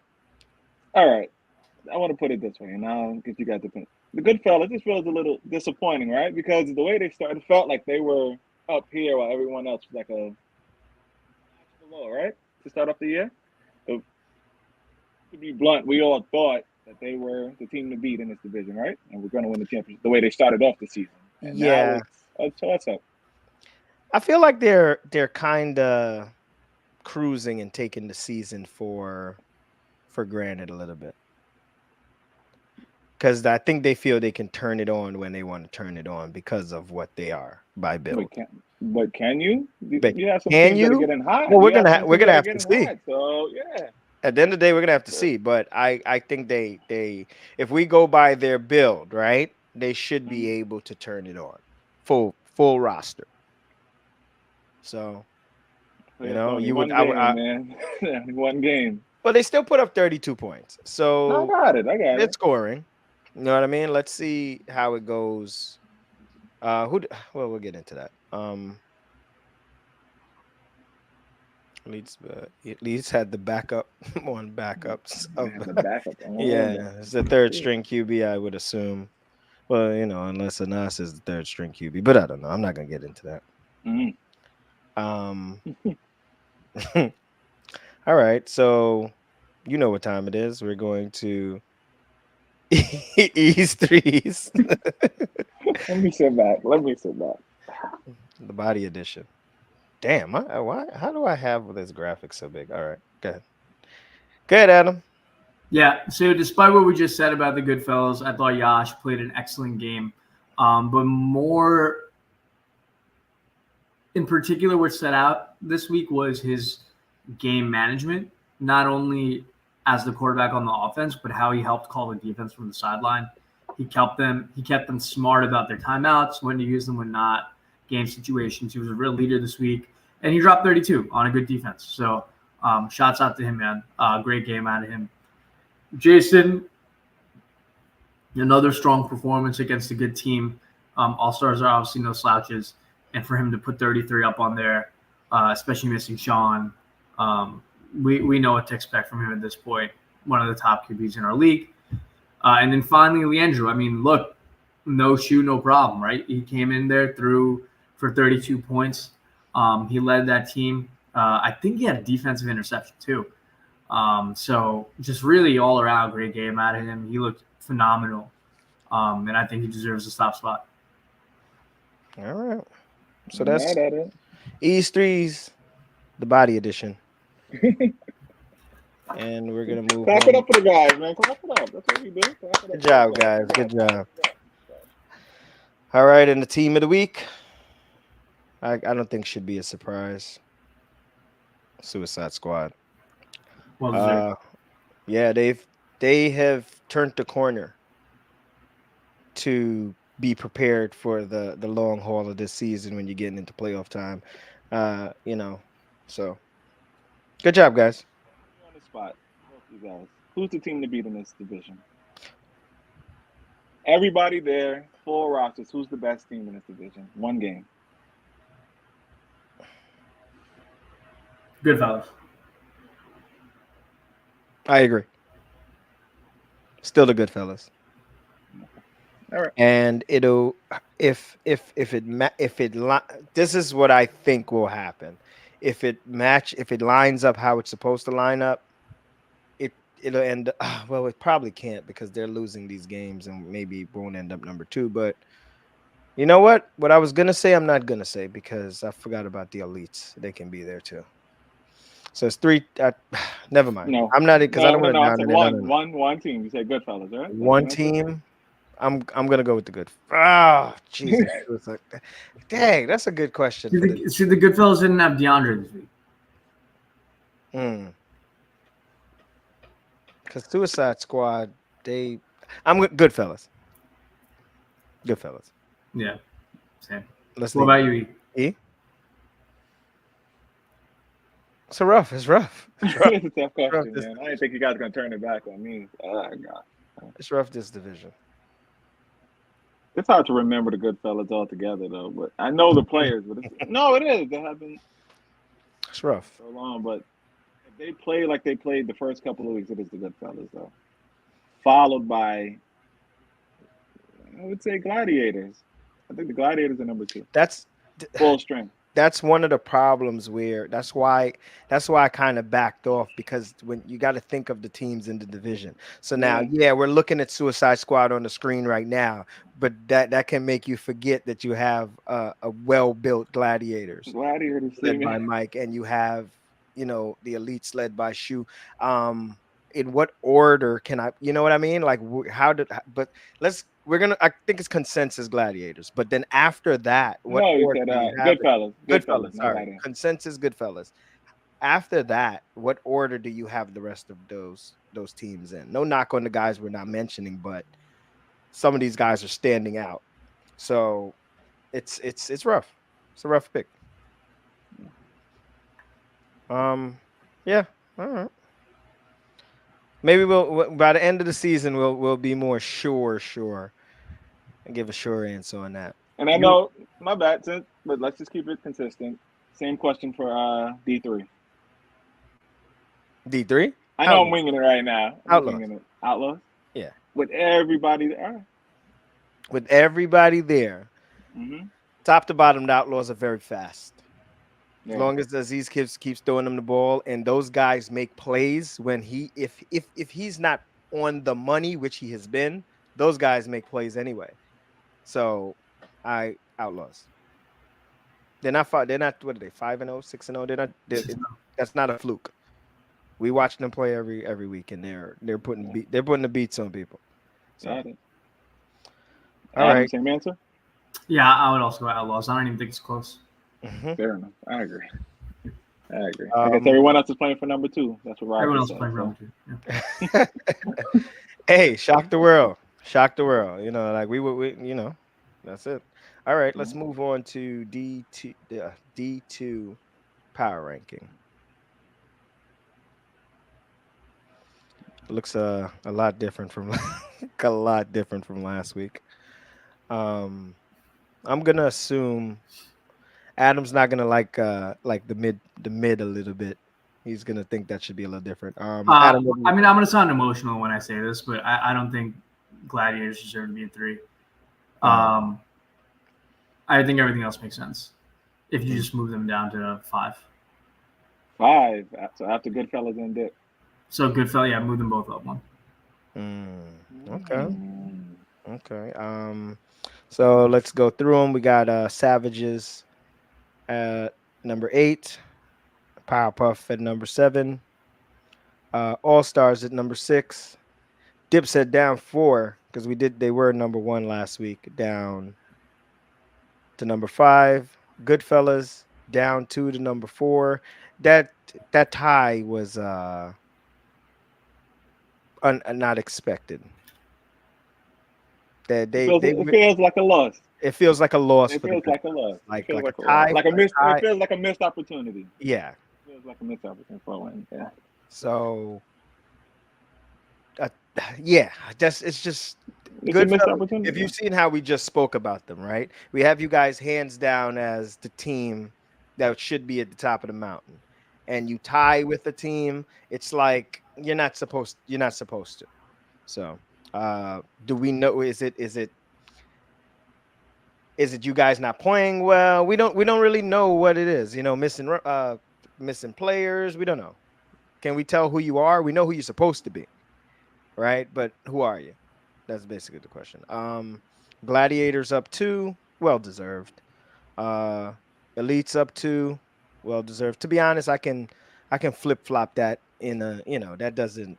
all right. I want to put it this way, and I'll get you guys to think. The Goodfellas just feels a little disappointing, right? Because the way they started felt like they were up here while everyone else was like a notch below, right? To start off the year. So, to be blunt, we all thought that they were the team to beat in this division, right? And we're going to win the championship the way they started off the season. And Yeah, now it's a toss up. I feel like they're kind of cruising and taking the season for granted a little bit, because I think they feel they can turn it on when they want to turn it on because of what they are by build. But can you? But You have some can teams that are you? getting hot. Well, You have some we're teams gonna that are have to getting see. hot. So yeah. At the end of the day, we're gonna have to see. But I think they if we go by their build, right, they should be able to turn it on, full roster. So It's only you would one game, man. One game. but they still put up 32 points. I So got it. I got they're it. scoring. You know what I mean? Let's see how it goes. Well, we'll get into that. Leeds had the backup on backups of Man, the backup. Oh, yeah, it's the third string QB, I would assume. Well, unless Anas is the third string QB, but I don't know. I'm not gonna get into that. mm Um, all right, so you know what time it is. We're going to East threes, Let me sit back. Let me sit back. the body edition. Damn, why? How do I have this graphic so big? All right, go ahead. Go ahead, Adam. Yeah. So despite what we just said about the Goodfellas, I thought Yash played an excellent game. But more in particular, what set out this week was his game management, not only as the quarterback on the offense, but how he helped call the defense from the sideline. He kept them smart about their timeouts, when to use them, when not, game situations. He was a real leader this week, and he dropped 32 on a good defense. So, shouts out to him, man. Great game out of him. Jason, another strong performance against a good team. All-Stars are obviously no slouches, and for him to put 33 up on there, especially missing Sean, we know what to expect from him at this point. One of the top QBs in our league. And then finally, Leandro. I mean, look, no shoe, no problem, right? He came in there, threw for 32 points. He led that team. I think he had a defensive interception too. So just really all around great game out of him. He looked phenomenal. And I think he deserves a top spot. All right. So I'm that's mad at it. East threes, the body edition. And we're gonna move Clap on. it up for the guys, man. Clap it up. That's what we do. Clap it up. Good job, guys. Good job. All right, and the team of the week, I don't think should be a surprise. Suicide Squad. Well deserved. Yeah, they have turned the corner to be prepared for the long haul of this season when you're getting into playoff time. So good job, guys. On the spot, both you guys. Who's the team to beat in this division? Everybody there, full rosters. Who's the best team in this division? One game. Good fellas. I agree. Still the good fellas. All right. And it'll if this is what I think will happen. If it lines up how it's supposed to line up, it'll end. Well, it probably can't because they're losing these games and maybe it won't end up number 2. But you know what? What I was gonna say, I'm not gonna say because I forgot about the elites. They can be there too. So it's 3. Never mind. No, I'm not because I don't want to I down said it. one team. You said Goodfellas, right? One team. I'm gonna go with the good. Ah, Jesus. Dang, that's a good question. See, the Goodfellas didn't have DeAndre this week. Because Suicide Squad, I'm good fellas. Good fellas. Yeah, same. Let's What about you, E? It's rough. It's rough. It's a tough question, man. I didn't think you guys were gonna turn it back on me. Oh God. It's rough this division. It's hard to remember the Goodfellas altogether, though. But I know the players. But no, it is. They have been. It's rough. So long, but if they play like they played the first couple of weeks, it is the Goodfellas, though. Followed by, I would say, Gladiators. I think the Gladiators are number 2. That's Full strength. that's one of the problems where that's why I kind of backed off, because when you got to think of the teams in the division. So now, Yeah. yeah, we're looking at Suicide Squad on the screen right now, but that can make you forget that you have a well-built Gladiators Gladiators, see led me. by Mike, and you have, the Elites led by Shu. Um, in what order can I, you know what I mean? Like, but I think it's consensus Gladiators, but then after that, what No, you order said do you have it? Goodfellas. Goodfellas, Goodfellas, not sorry, Gladiators. consensus Goodfellas. After that, what order do you have the rest of those teams in? No knock on the guys we're not mentioning, but some of these guys are standing out. So it's rough. It's a rough pick. Um, yeah, all right. Maybe by the end of the season we'll be more sure and give a sure answer on that. And I You know my bad, but let's just keep it consistent. Same question for D3. D3 I know I'm Outlaws. winging it right now. I'm just Outlaws. winging it. Outlaws Yeah, with everybody there. with everybody there, Mm-hmm. top to bottom, the Outlaws are very fast. As Yeah. long as Aziz keeps throwing them the ball, and those guys make plays when if he's not on the money, which he has been, those guys make plays anyway. So, I Outlaws. They're not five. They're not. What are they? 5-0, 6-0. They're not. That's not a fluke. We watch them play every week, and Yeah. they're putting the beats on people. So, Got it. all Adam, right. same answer. Yeah, I would also go Outlaws. I don't even think it's close. Mhm. Fair enough. I agree. I agree. I guess Um, everyone else is playing for number two. That's what Rob Everyone just else is said. playing So round two. Yeah. hey, shock the world. Shock the world. Like we that's it. All right, let's yeah. move on to D2 power ranking. Looks a lot different from a lot different from last week. Um, I'm gonna assume Adam's not gonna like the mid a little bit. He's gonna think that should be a little different. Adam, what do I you mean, think? I'm going to sound emotional when I say this, but I don't think Gladiators deserve to be in three. Mm, Um, I think everything else makes sense if you mm, just move them down to five. Five. So after Goodfellas and Dip. So Goodfellas, yeah, move them both up one. okay, Mm. okay. So let's go through them. We got Savages at number 8, Powerpuff at number 7, All Stars at number 6, Dipset down 4 because they were number 1 last week, down to number 5, Goodfellas down 2 to number 4. That that tie was not expected. That It they feels. they It feels like a loss. it feels like a loss It for the feels good. like a loss. It feels Like like a tie, like a a missed. It tie. feels like a missed opportunity. Yeah. It feels like a missed opportunity for a win. Yeah. So uh, yeah, it's just It's a good missed fellas. If opportunity. you've seen how we just spoke about them, right? We have you guys hands down as the team that should be at the top of the mountain, and you tie with the team. It's like you're not supposed to. So, do we know? Is it you guys not playing well? We don't really know what it is. Missing players. We don't know. Can we tell who you are? We know who you're supposed to be, right? But who are you? That's basically the question. Gladiators up 2, well deserved. Uh, Elites up 2, well deserved. To be honest, I can flip flop that that doesn't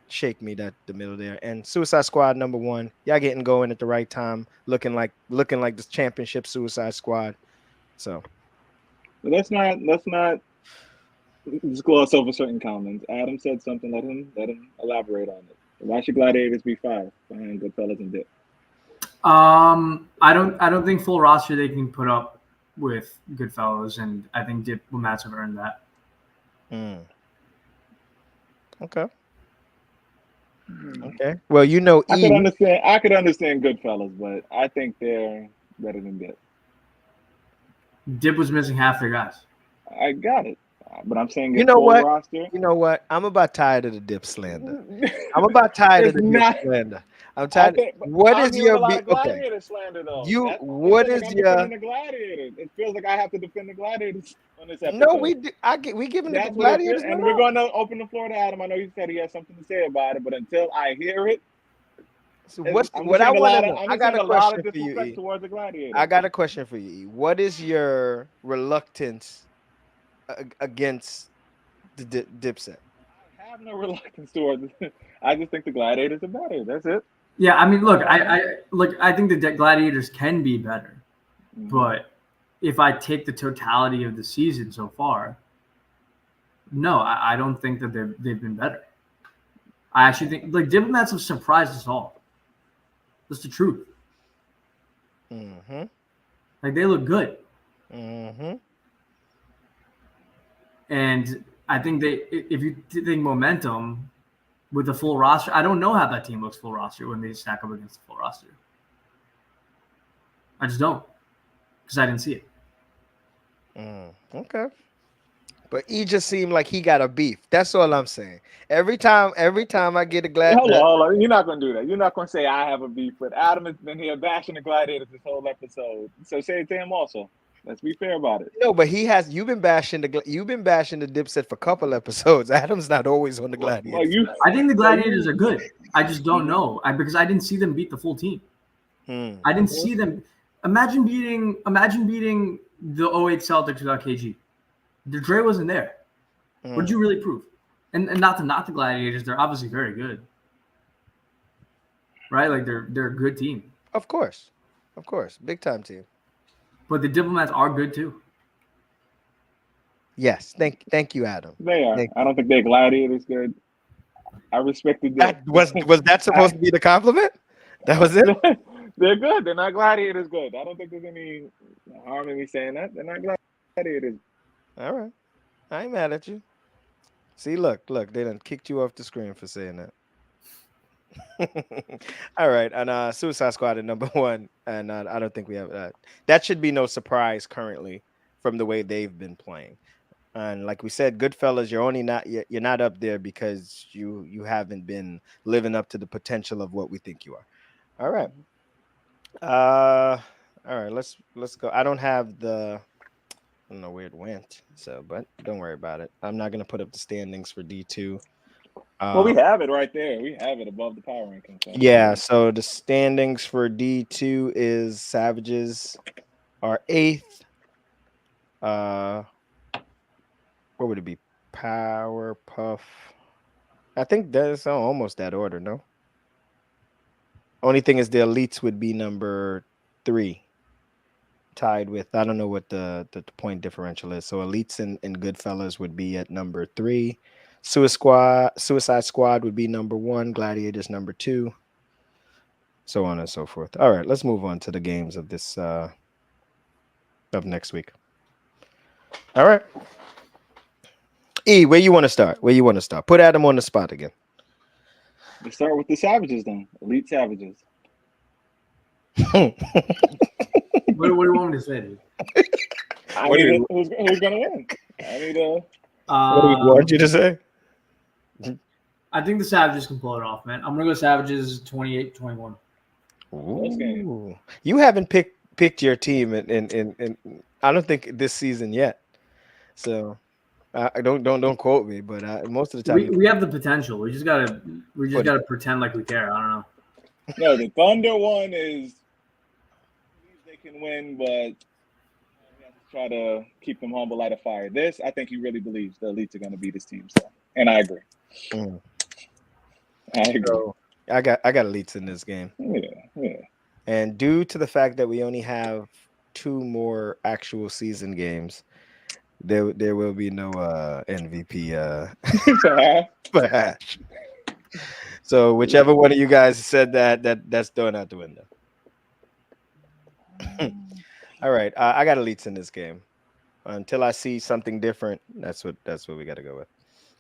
shake me that the middle there. And Suicide Squad number 1, y'all getting going at the right time, looking like this championship Suicide Squad. So But let's not just gloss over certain comments. Adam said something. Let him elaborate on it. Why should Gladiators be five behind Goodfellas and Dip? I don't think full roster they can put up with Goodfellas, and I think Dip will Mats have earned that. mm, okay, Hmm. okay. Well, I could E. understand. I could understand Goodfellas, but I think they're better than Dip. Dip was missing half their guys. I got it, but I'm saying You if know full what? roster. You know what? I'm about tired of the dip slander. I'm about tired of It's the dip not. slander. I'm tired. What I'm is hearing a your lot of okay? Gladiator slander though. It What feels like is I'm your? defending the Gladiators. It feels like I have to defend the Gladiators on this No, episode. we giving the That's what it feels. gladiators no And we're love. going to open the floor to Adam. I know he said he has something to say about it, but until I hear it, So I'm what just I seeing a want to lot of know? I'm I just got seeing a a lot of question for you, disrespect E. towards the I Gladiators. got a question for you, E. What is your reluctance against the Dipset? I have no reluctance towards it. I just think the Gladiators are better. That's it. Yeah, I mean, look, All I know. I think the Gladiators can be better, Mhm. but if I take the totality of the season so far, no, I don't think that they've been better. I actually think like Diplomats have surprised us all. That's the truth. Mm-hmm. Like they look good, Mm-hmm. and I think if you think momentum with the full roster, I don't know how that team looks full roster when they stack up against the full roster. I just don't because I didn't see it. Okay. But he just seemed like he got a beef. That's all I'm saying. Every time I get a glad. Hold on. You're not gonna do that. You're not gonna say I have a beef, but Adam has been here bashing the Gladiators this whole episode. So say it to him also. Let's be fair about it. No, but he has. You've been bashing the Dipset for a couple episodes. Adam's not always on the Well, Gladiators. I think the well, Gladiators are good. I just don't know because I didn't see them beat the full team. I didn't see them. Imagine beating the '08 Celtics without KG. Dre wasn't there. What did you really prove? And not to knock the Gladiators, they're obviously very good, right? Like they're a good team. Of course, big time team. But the Diplomats are good too. Yes, thank you, Adam. They are. Thank I don't think they're Gladiators good. I respected that. Was that supposed to be the compliment? That was it. They're good. They're not Gladiators good. I don't think there's any harm in me saying that. They're not Gladiators. All right, I ain't mad at you. See, look, they done kicked you off the screen for saying that. All right, and Suicide Squad at number one, and I don't think we have that. That should be no surprise currently from the way they've been playing. And like we said, Goodfellas, you're not up there because you haven't been living up to the potential of what we think you are. All right, all right, let's go. I don't know where it went, so but don't worry about it. I'm not gonna put up the standings for D2. Well, we have it right there. We have it above the power rankings. So. Yeah, so the standings for D2 is Savages are 8th. What would it be? Powerpuff. I think that's almost that order, no? Only thing is the Elites would be number 3. Tied with, I don't know what the point differential is. So Elites and Goodfellas would be at number 3. Suicide Squad would be number 1, Gladiators number 2, so on and so forth. All right, let's move on to the games of this of next week. All right, E, where you want to start? Put Adam on the spot again. Let's start with the Savages then. Elite Savages. What do you want me to say? Dude? Who's gonna win? I need a. What do we want you to say? I think the Savages can pull it off, man. I'm gonna go Savages 28-21. Ooh. You haven't picked your team in I don't think this season yet. So I don't quote me, but most of the time we have the potential. We just gotta pretend like we care. I don't know. No, the Thunder one is they can win, but we have to try to keep them humble, light a fire. This, I think he really believes the Elites are going to beat his team. So, and I agree. I agree. So, I got Elites in this game. Yeah. And due to the fact that we only have 2 more actual season games, there will be no MVP for Hash. So whichever one of you guys said that's thrown out the window. All right, I got Elites in this game. Until I see something different, that's what we got to go with.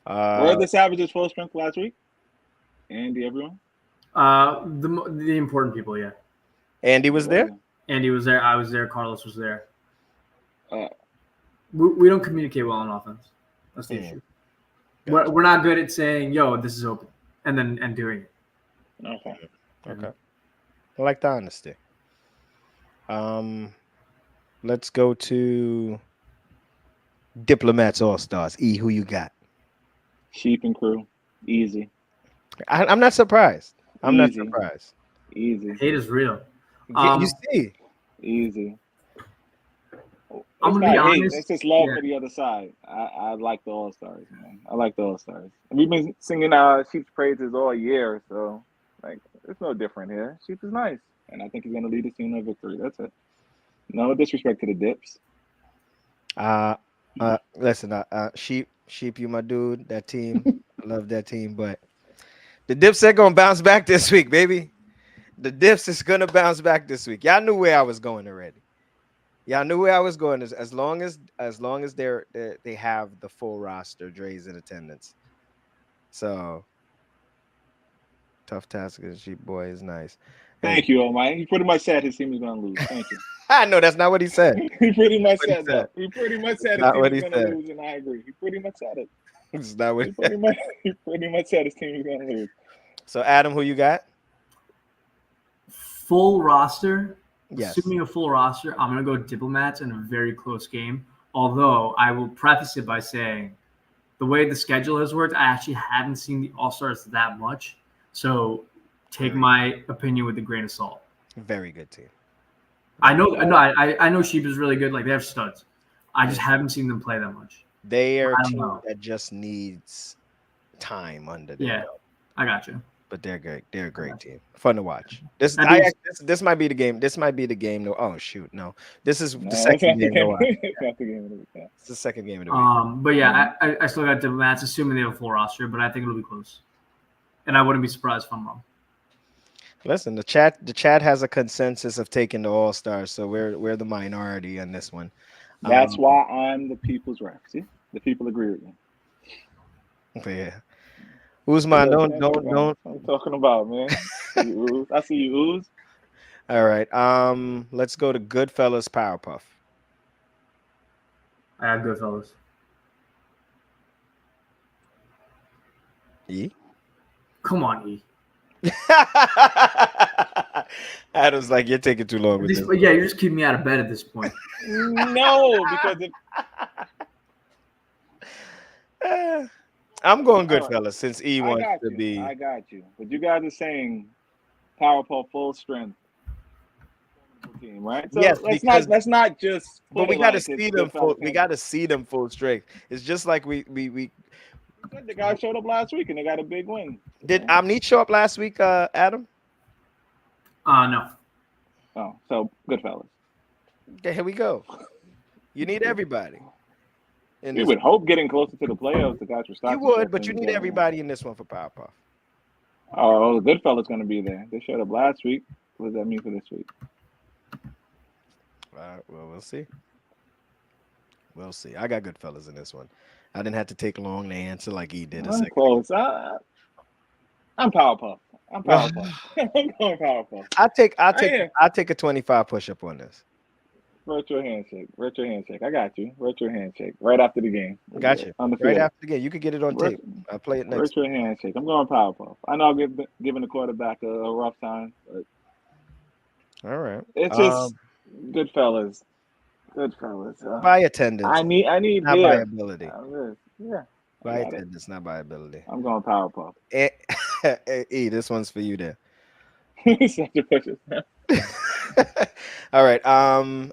Were the Savages full strength last week? Andy, everyone? The important people, yeah. Andy was there? Andy was there. I was there. Carlos was there. We don't communicate well on offense. That's the issue. Gotcha. We're not good at saying, "Yo, this is open," and doing it. Okay. Okay. I like the honesty. Let's go to Diplomats All Stars. E, who you got? Sheep and crew. Easy. I'm not surprised. I'm not Easy. surprised. Easy. Hate is real. You see, Easy. I'm It's gonna be not hate. honest. It's just love Yeah. for the other side. I like the All Stars, man. I like the All Stars. We've been singing Sheep's praises all year, so like it's no different here. Sheep is nice, and I think he's gonna lead the team to victory. That's it. No disrespect to the Dips. listen, sheep, you my dude. That team, I love that team. But the Dipset gonna bounce back this week, baby. The Dips is gonna bounce back this week. Y'all knew where I was going already. Y'all knew where I was going. As long as they have the full roster, Dre's in attendance. So tough task as sheep boy is nice. Hey, Thank you, Omar. He pretty much said his team is gonna lose. Thank you. I know that's not what he said. He pretty much What he said said. that. He pretty much said his Not team what is he gonna said. lose, and I agree. He pretty much said it. It's not what He pretty much said his team is gonna lose. So Adam, who you got? Full roster. Yes. Assuming a full roster, I'm gonna go Diplomats in a very close game. Although I will preface it by saying, the way the schedule has worked, I actually haven't seen the All Stars that much. So take my opinion with a grain of salt. Very good team. I know Sheep is really good. Like, they have studs. I just haven't seen them play that much. They are I a don't team know. that just needs time under their Yeah, belt. I got you. But they're great. They're a great team. Fun to watch. This might be the game. This might be the game. No, oh shoot, no. This is No, the it's second not the game to game. watch. It's not the game of the week. Yeah. It's the second game of the week. But yeah, I still got Diplomats, assuming they have a full roster, but I think it'll be close. And I wouldn't be surprised if I'm wrong. Listen, the chat has a consensus of taking the All Stars, so we're the minority on this one. That's why I'm the people's rep. See, the people agree with me. Yeah. Uzman, don't. I'm talking about, man. I see you, Ooze. All right. Let's go to Goodfellas Powerpuff. I have Goodfellas. E. Come on, E. Adam's like, you're taking too long with this. Yeah, you're just keeping me out of bed at this point. No, because I'm going Goodfellas since E wants to be. I got you. But you guys are saying Powerpuff full strength team, right? So yes, let's not just. But we got to see them full. We got to see them full strength. It's just like we. The guy showed up last week and they got a big win. Did Omni show up last week, Adam? No. Oh, so Goodfellas. Okay, here we go. You need everybody. We would hope getting closer to the playoffs, the guys were starting. You would, but you need everybody in this one for Powerpuff. Oh, the Goodfellas going to be there. They showed up last week. What does that mean for this week? Well, we'll see. We'll see. I got Goodfellas in this one. I didn't have to take long to answer like he did. I'm close. I'm Powerpuff. I'm Powerpuff. I'm going Powerpuff. I'll take a 25 push-up on this. Virtual handshake. I got you. Virtual handshake. Right after the game. Got you. Right after the game. You could get it on tape. I'll play it next. Virtual handshake. I'm going Powerpuff. I know I'm giving the quarterback a rough time, but all right. It's just Goodfellas. By attendance. I need not by ability. Yeah. By attendance, not by ability. I'm going Powerpuff. E, this one's for you there. Such a precious. All right.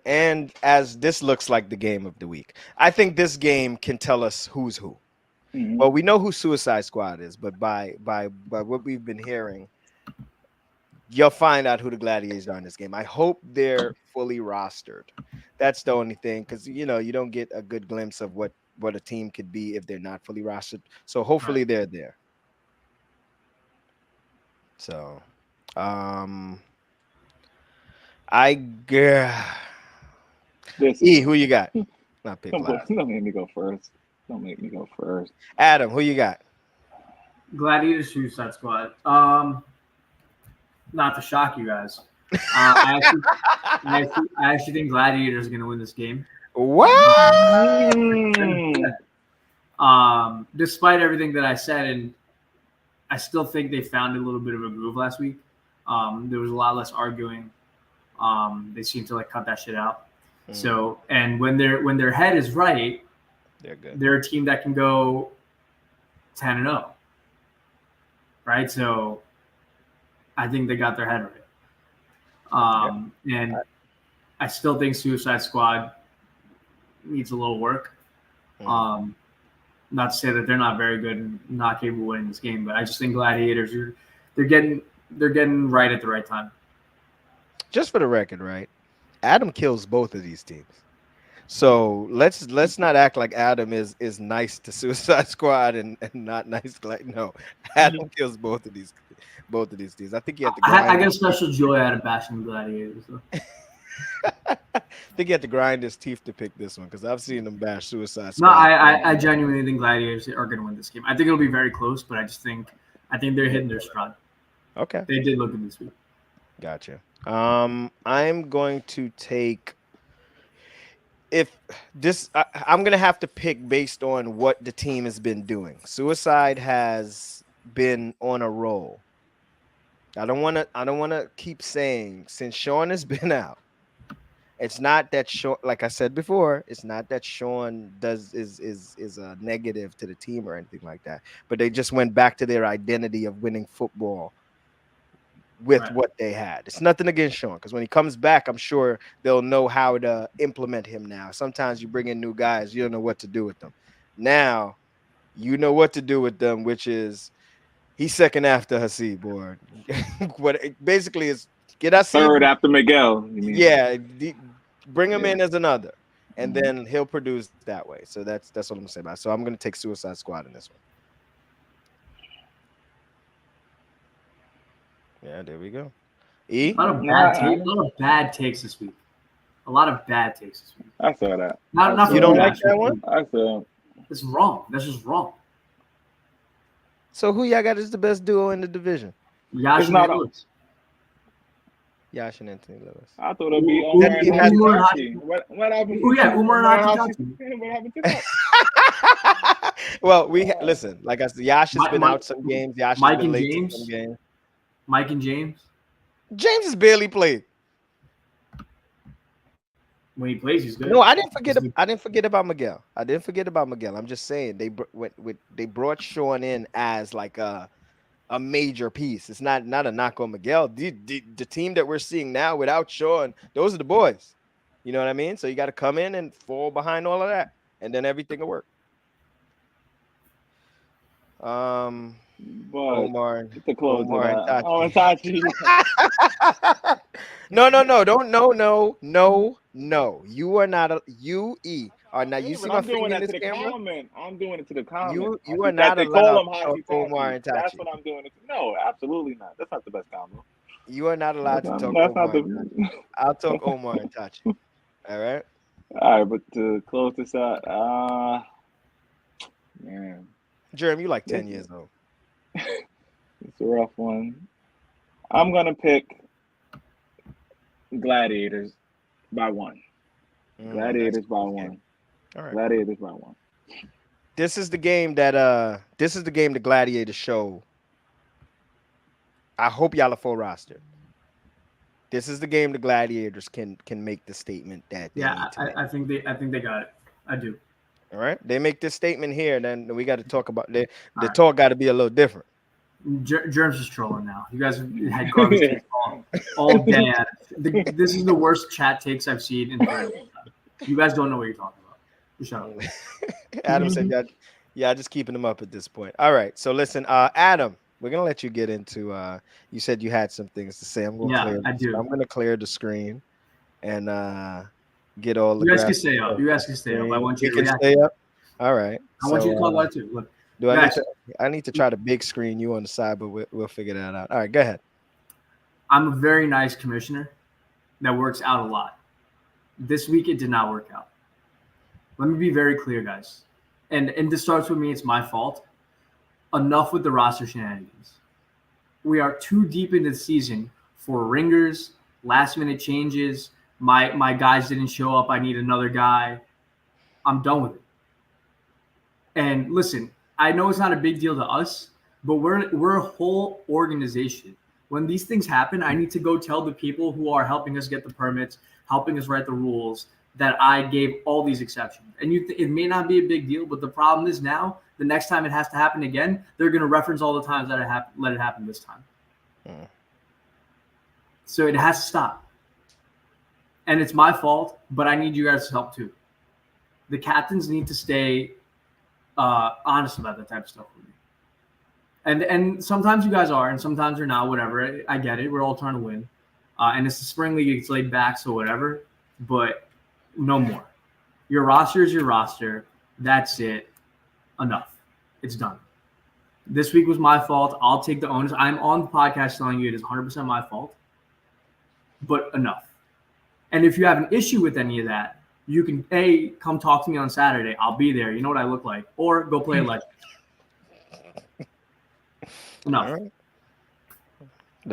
And as this looks like the game of the week, I think this game can tell us who's who. Mm-hmm. Well, we know who Suicide Squad is, but by what we've been hearing, you'll find out who the Gladiators are in this game. I hope they're fully rostered. That's the only thing, because you don't get a good glimpse of what a team could be if they're not fully rostered. So hopefully they're there. So, E, who you got? Not pick last. Don't make me go first. Adam, who you got? Gladiators Suicide Squad. Not to shock you guys. I actually think Gladiators are going to win this game. What? Despite everything that I said, and I still think they found a little bit of a groove last week. There was a lot less arguing. They seem to like cut that shit out. Mm. So, and when their head is right, They're good. they're a team that can go 10-0. Right? So I think they got their head right. And I still think Suicide Squad needs a little work. Not to say that they're not very good and not capable of winning this game, but I just think Gladiators they're getting right at the right time. Just for the record, right? Adam kills both of these teams. So let's not act like Adam is nice to Suicide Squad and not nice. Like, no, Adam kills both of these teams. I think you have to grind. I get a special joy out of bashing the Gladiators. So. I think you have to grind his teeth to pick this one because I've seen him bash Suicide No, Squad. I genuinely think Gladiators are going to win this game. I think it'll be very close, but I think they're hitting their stride. Okay, they did look good this week. Gotcha. I'm going to take. I'm gonna have to pick based on what the team has been doing. Suicide has been on a roll. I don't want to keep saying since Sean has been out. It's not that Sean, like I said before, it's not that Sean is a negative to the team or anything like that. But they just went back to their identity of winning football with what they had. It's nothing against Sean because when he comes back, I'm sure they'll know how to implement him now. Sometimes you bring in new guys, you don't know what to do with them. Now, you know what to do with them, which is he's second after Hasib, boy. What it basically is get us third after Miguel. Yeah, bring him in as another, and then he'll produce that way. So that's what I'm gonna say about it. So I'm gonna take Suicide Squad in this one. Yeah, there we go. A lot of bad takes this week. A lot of bad takes this week. I saw that. Not you don't like that one? I saw. It's wrong. That's just wrong. So who y'all got is the best duo in the division? Yash and Lewis. Yash and Anthony Lewis. I thought it'd be Umar and Hachi. What happened? Oh yeah, Umar and Hachi. What happened to that? Well, listen. Like I said, Yash has been out some games. Yash has been late to some games. Mike and James. James has barely played. When he plays, he's good. No, I didn't forget about Miguel. I'm just saying they brought Sean in as like a major piece. It's not a knock on Miguel. The team that we're seeing now without Sean, those are the boys. You know what I mean? So you got to come in and fall behind all of that, and then everything will work. But Omar, to close Omar and Tachi. Oh, and Tachi. No, you are not you are not. You see my finger in this camera? Comment. I'm doing it to the comment. You are not allowed to talk Omar and Tachi. That's what I'm doing. No, absolutely not. That's not the best combo. You are not allowed to talk Omar. I'll talk Omar and Tachi. All right. All right, but to close this out, man, Jeremy, you like 10 years old. It's a rough one. I'm gonna pick Gladiators by one. Gladiators by one. All right. Gladiators by one. This is the game that the Gladiators show. I hope y'all are full roster. This is the game the Gladiators can make the statement that they need to make. I think they got it. I do. All right. They make this statement here, then we got to talk about the talk got to be a little different. Germs is trolling now. You guys had garbage takes all day. This is the worst chat takes I've seen in the time. You guys don't know what you're talking about. You shut up. Adam said, "Yeah, just keeping them up at this point." All right. So listen, Adam, we're gonna let you get into. You said you had some things to say. I'm gonna clear the screen and get all the. You guys can stay up. I want you to stay up. All right. I want you to talk about it too. Look. I need to try to big screen you on the side, but we'll figure that out. All right, go ahead. I'm a very nice commissioner that works out a lot. This week it did not work out. Let me be very clear, guys. And this starts with me. It's my fault. Enough with the roster shenanigans. We are too deep into the season for ringers, last minute changes. My guys didn't show up. I need another guy. I'm done with it. And listen, I know it's not a big deal to us, but we're a whole organization when these things happen, I need to go tell the people who are helping us get the permits, helping us write the rules, that I gave all these exceptions. And it may not be a big deal, but the problem is now, the next time it has to happen again, they're going to reference all the times that let it happen this time. So it has to stop. And it's my fault, but I need you guys' help too. The captains need to stay honest about that type of stuff with me. And sometimes you guys are, and sometimes you're not, whatever. I get it. We're all trying to win. And it's the spring league. It's laid back, so whatever. But no more. Your roster is your roster. That's it. Enough. It's done. This week was my fault. I'll take the onus. I'm on the podcast telling you it is 100% my fault. But enough. And if you have an issue with any of that, you can, come talk to me on Saturday. I'll be there. You know what I look like. Or go play a legend. Enough. All right.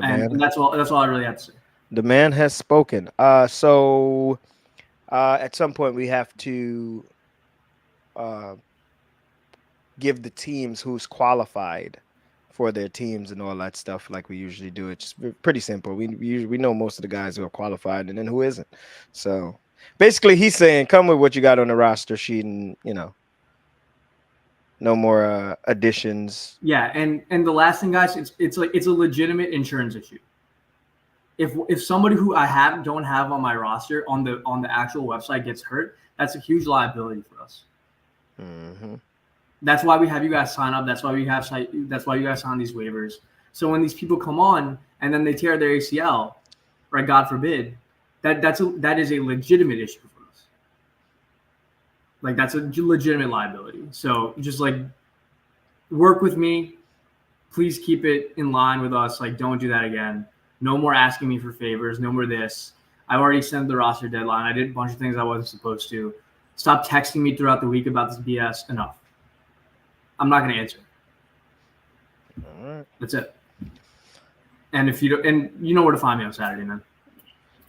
And that's all I really have to say. The man has spoken. So at some point we have to give the teams who's qualified for their teams and all that stuff like we usually do. It's pretty simple. We know most of the guys who are qualified and then who isn't. So basically he's saying come with what you got on the roster sheet and, no more additions. Yeah, and the last thing, guys, it's a legitimate insurance issue. If somebody who I don't have on my roster on the actual website gets hurt, that's a huge liability for us. Mm-hmm. That's why we have you guys sign up. That's why you guys sign these waivers. So when these people come on and then they tear their ACL, right? God forbid, that is a legitimate issue for us. Like that's a legitimate liability. So just like work with me. Please keep it in line with us. Like don't do that again. No more asking me for favors. No more this. I've already sent the roster deadline. I did a bunch of things I wasn't supposed to. Stop texting me throughout the week about this BS. Enough. I'm not going to answer. All right. That's it. And if you don't, and you know where to find me on Saturday, man.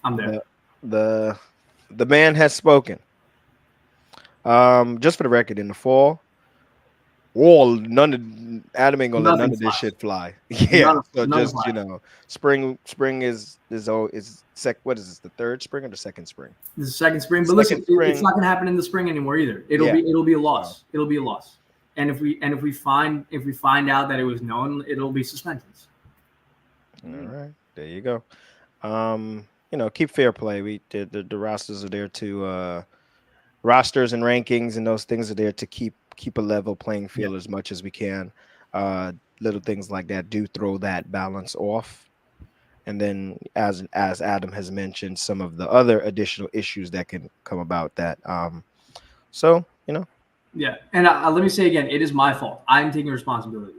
I'm there. The man has spoken. Just for the record, in the fall, Adam ain't gonna let none of this shit fly. Yeah. Spring is what is this? The third spring or the second spring? The second spring. But listen, it's not gonna happen in the spring anymore either. It'll be a loss. It'll be a loss. And if we find out that it was known, it'll be suspensions. All right, there you go. Keep fair play. The rosters are there to rosters and rankings and those things are there to keep a level playing field as much as we can. Little things like that do throw that balance off. And then as Adam has mentioned, some of the other additional issues that can come about that. Yeah, and let me say again, it is my fault. I'm taking responsibility.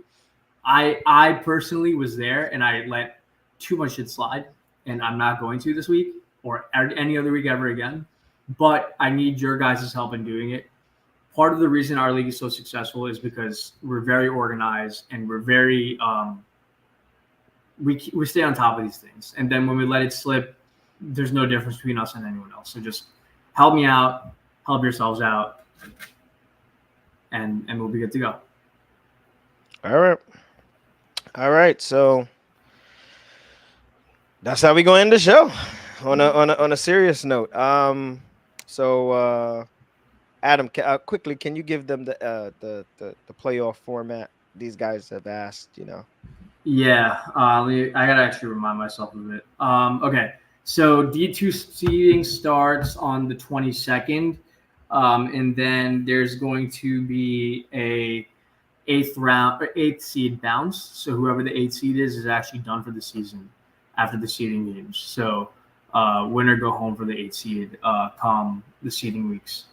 I personally was there, and I let too much shit slide, and I'm not going to this week or any other week ever again. But I need your guys' help in doing it. Part of the reason our league is so successful is because we're very organized and we're very we stay on top of these things. And then when we let it slip, there's no difference between us and anyone else. So just help me out, help yourselves out. And we'll be good to go. All right. So that's how we go end the show on a serious note. So Adam, quickly, can you give them the playoff format? These guys have asked, Yeah, I gotta actually remind myself of it. Okay, so D2 seeding starts on the 22nd. And then there's going to be a eighth seed bounce. So whoever the 8th seed is actually done for the season after the seeding games. So winner go home for the 8th seed come the seeding weeks.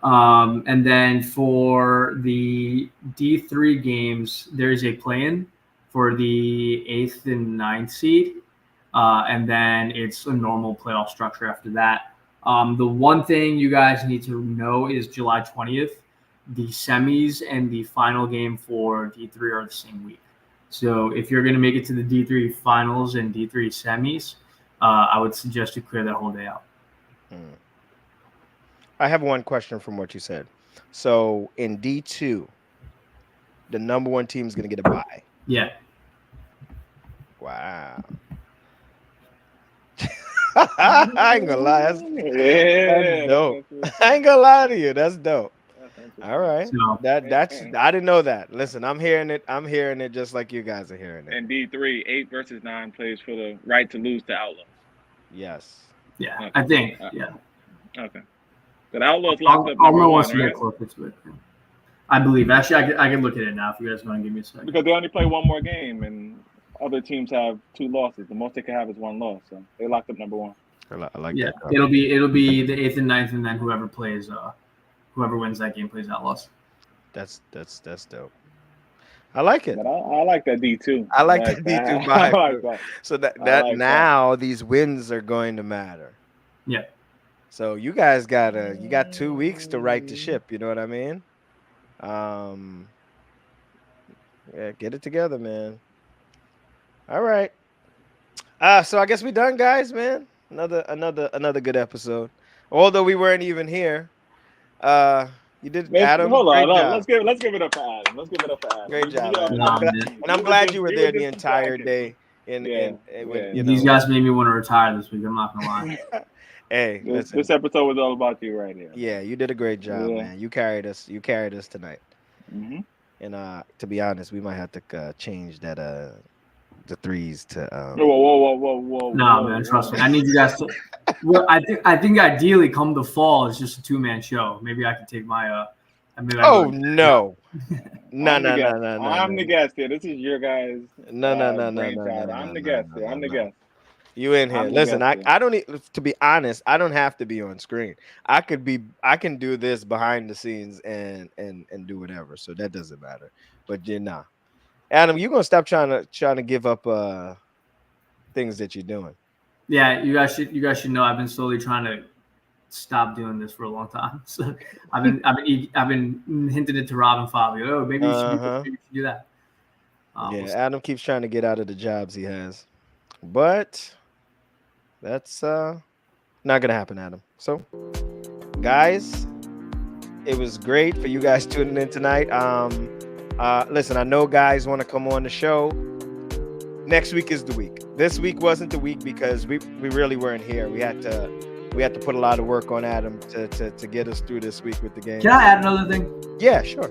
And then for the D3 games, there's a play-in for the 8th and 9th seed. And then it's a normal playoff structure after that. The one thing you guys need to know is July 20th, the semis and the final game for D3 are the same week. So if you're going to make it to the D3 finals and D3 semis, I would suggest you clear that whole day out. I have one question from what you said. So in D2, the number one team is going to get a bye. Yeah. Wow. I ain't gonna lie. That's dope. I ain't gonna lie to you. That's dope. All right. So That's I didn't know that. Listen, I'm hearing it. I'm hearing it just like you guys are hearing it. And D3, 8 versus 9 plays for the right to lose to Outlaws. Yes. yeah, Okay. I think yeah. Okay. The Outlaws locked up I'll number know one, once we right? get closer to it. I believe. Actually, I can look at it now if you guys want to give me a second. Because they only play one more game, and other teams have 2 losses. The most they can have is 1 loss. So they locked up number 1. I like Yeah, that. it'll be the 8th and 9th, and then whoever wins that game plays Outlaws. That's dope. I like it. But I like that D2. I like that D2 vibe. I like that. So that like now these wins are going to matter. Yeah. So you guys got 2 weeks to right the ship. You know what I mean? Yeah, get it together, man. All right. So I guess we done, guys, man. Another good episode. Although we weren't even here. You did, Adam. Hold on. Job. Let's give it up for Adam. Let's give it up for Adam. Great job, Adam. I'm glad you were there the entire day. These guys made me want to retire this week. I'm not gonna lie. Hey, this episode was all about you right here. Yeah, you did a great job, man. You carried us tonight. Mm-hmm. And to be honest, we might have to change that the threes to. Whoa! No, man, trust me. I need you guys to. Well, I think ideally, come the fall, it's just a 2-man show. Maybe I could take my. No. No. I'm the guest here. This is your guys. No. I'm the guest here. I'm the guest. You in here? Listen, I don't need to be honest. I don't have to be on screen. I can do this behind the scenes and do whatever. So that doesn't matter. But Adam, you gonna stop trying to give up things that you're doing. Yeah, you guys should know I've been slowly trying to stop doing this for a long time. So I've been hinting it to Rob and Fabio. Oh, maybe you should do that. Adam keeps trying to get out of the jobs he has, but that's not gonna happen, Adam. So, guys, it was great for you guys tuning in tonight. Listen, I know guys want to come on the show. Next week is the week. This week wasn't the week because we really weren't here. We had to put a lot of work on Adam to get us through this week with the game. Can I add another thing? Yeah, sure.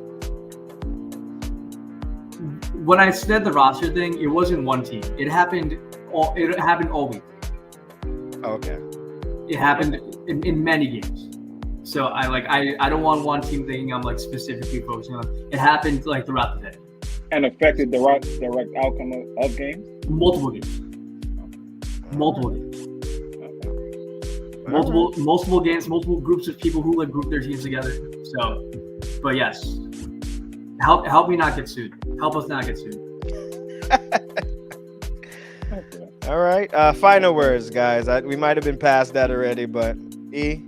When I said the roster thing, it wasn't one team. It happened all week. Okay. It happened in many games. So I don't want one team thinking I'm like specifically focusing on. It happened like throughout the day. And affected the direct outcome of games? Multiple games. Multiple games, multiple groups of people who like group their teams together. So, but yes, help me not get sued. Help us not get sued. All right. Final words, guys. We might have been past that already, but E.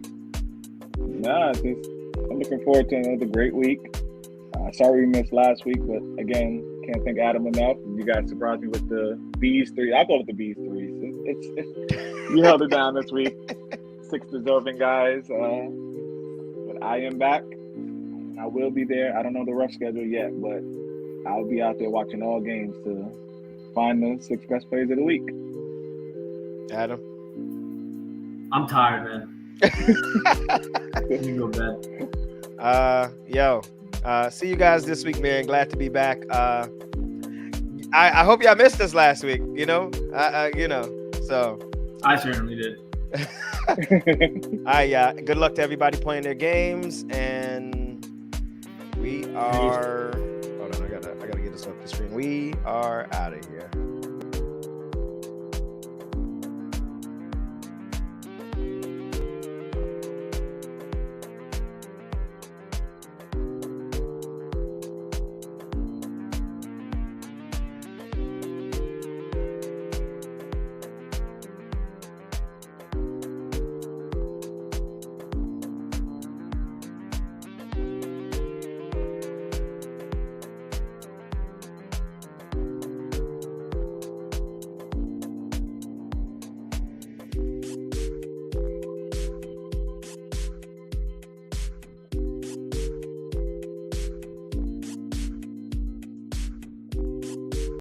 Nah, I'm looking forward to another great week. Sorry we missed last week, but again, can't thank Adam enough. You guys surprised me with the B's 3. I call it the B's 3. It's you held it down this week. 6 deserving guys. But I am back. I will be there. I don't know the rough schedule yet, but I'll be out there watching all games to find the 6 best players of the week. Adam? I'm tired, man. Let me go to bed. See you guys this week, man. Glad to be back. I hope y'all missed us last week. So I certainly did. Good luck to everybody playing their games, and we are. Hold on, I gotta get this off the screen. We are out of here.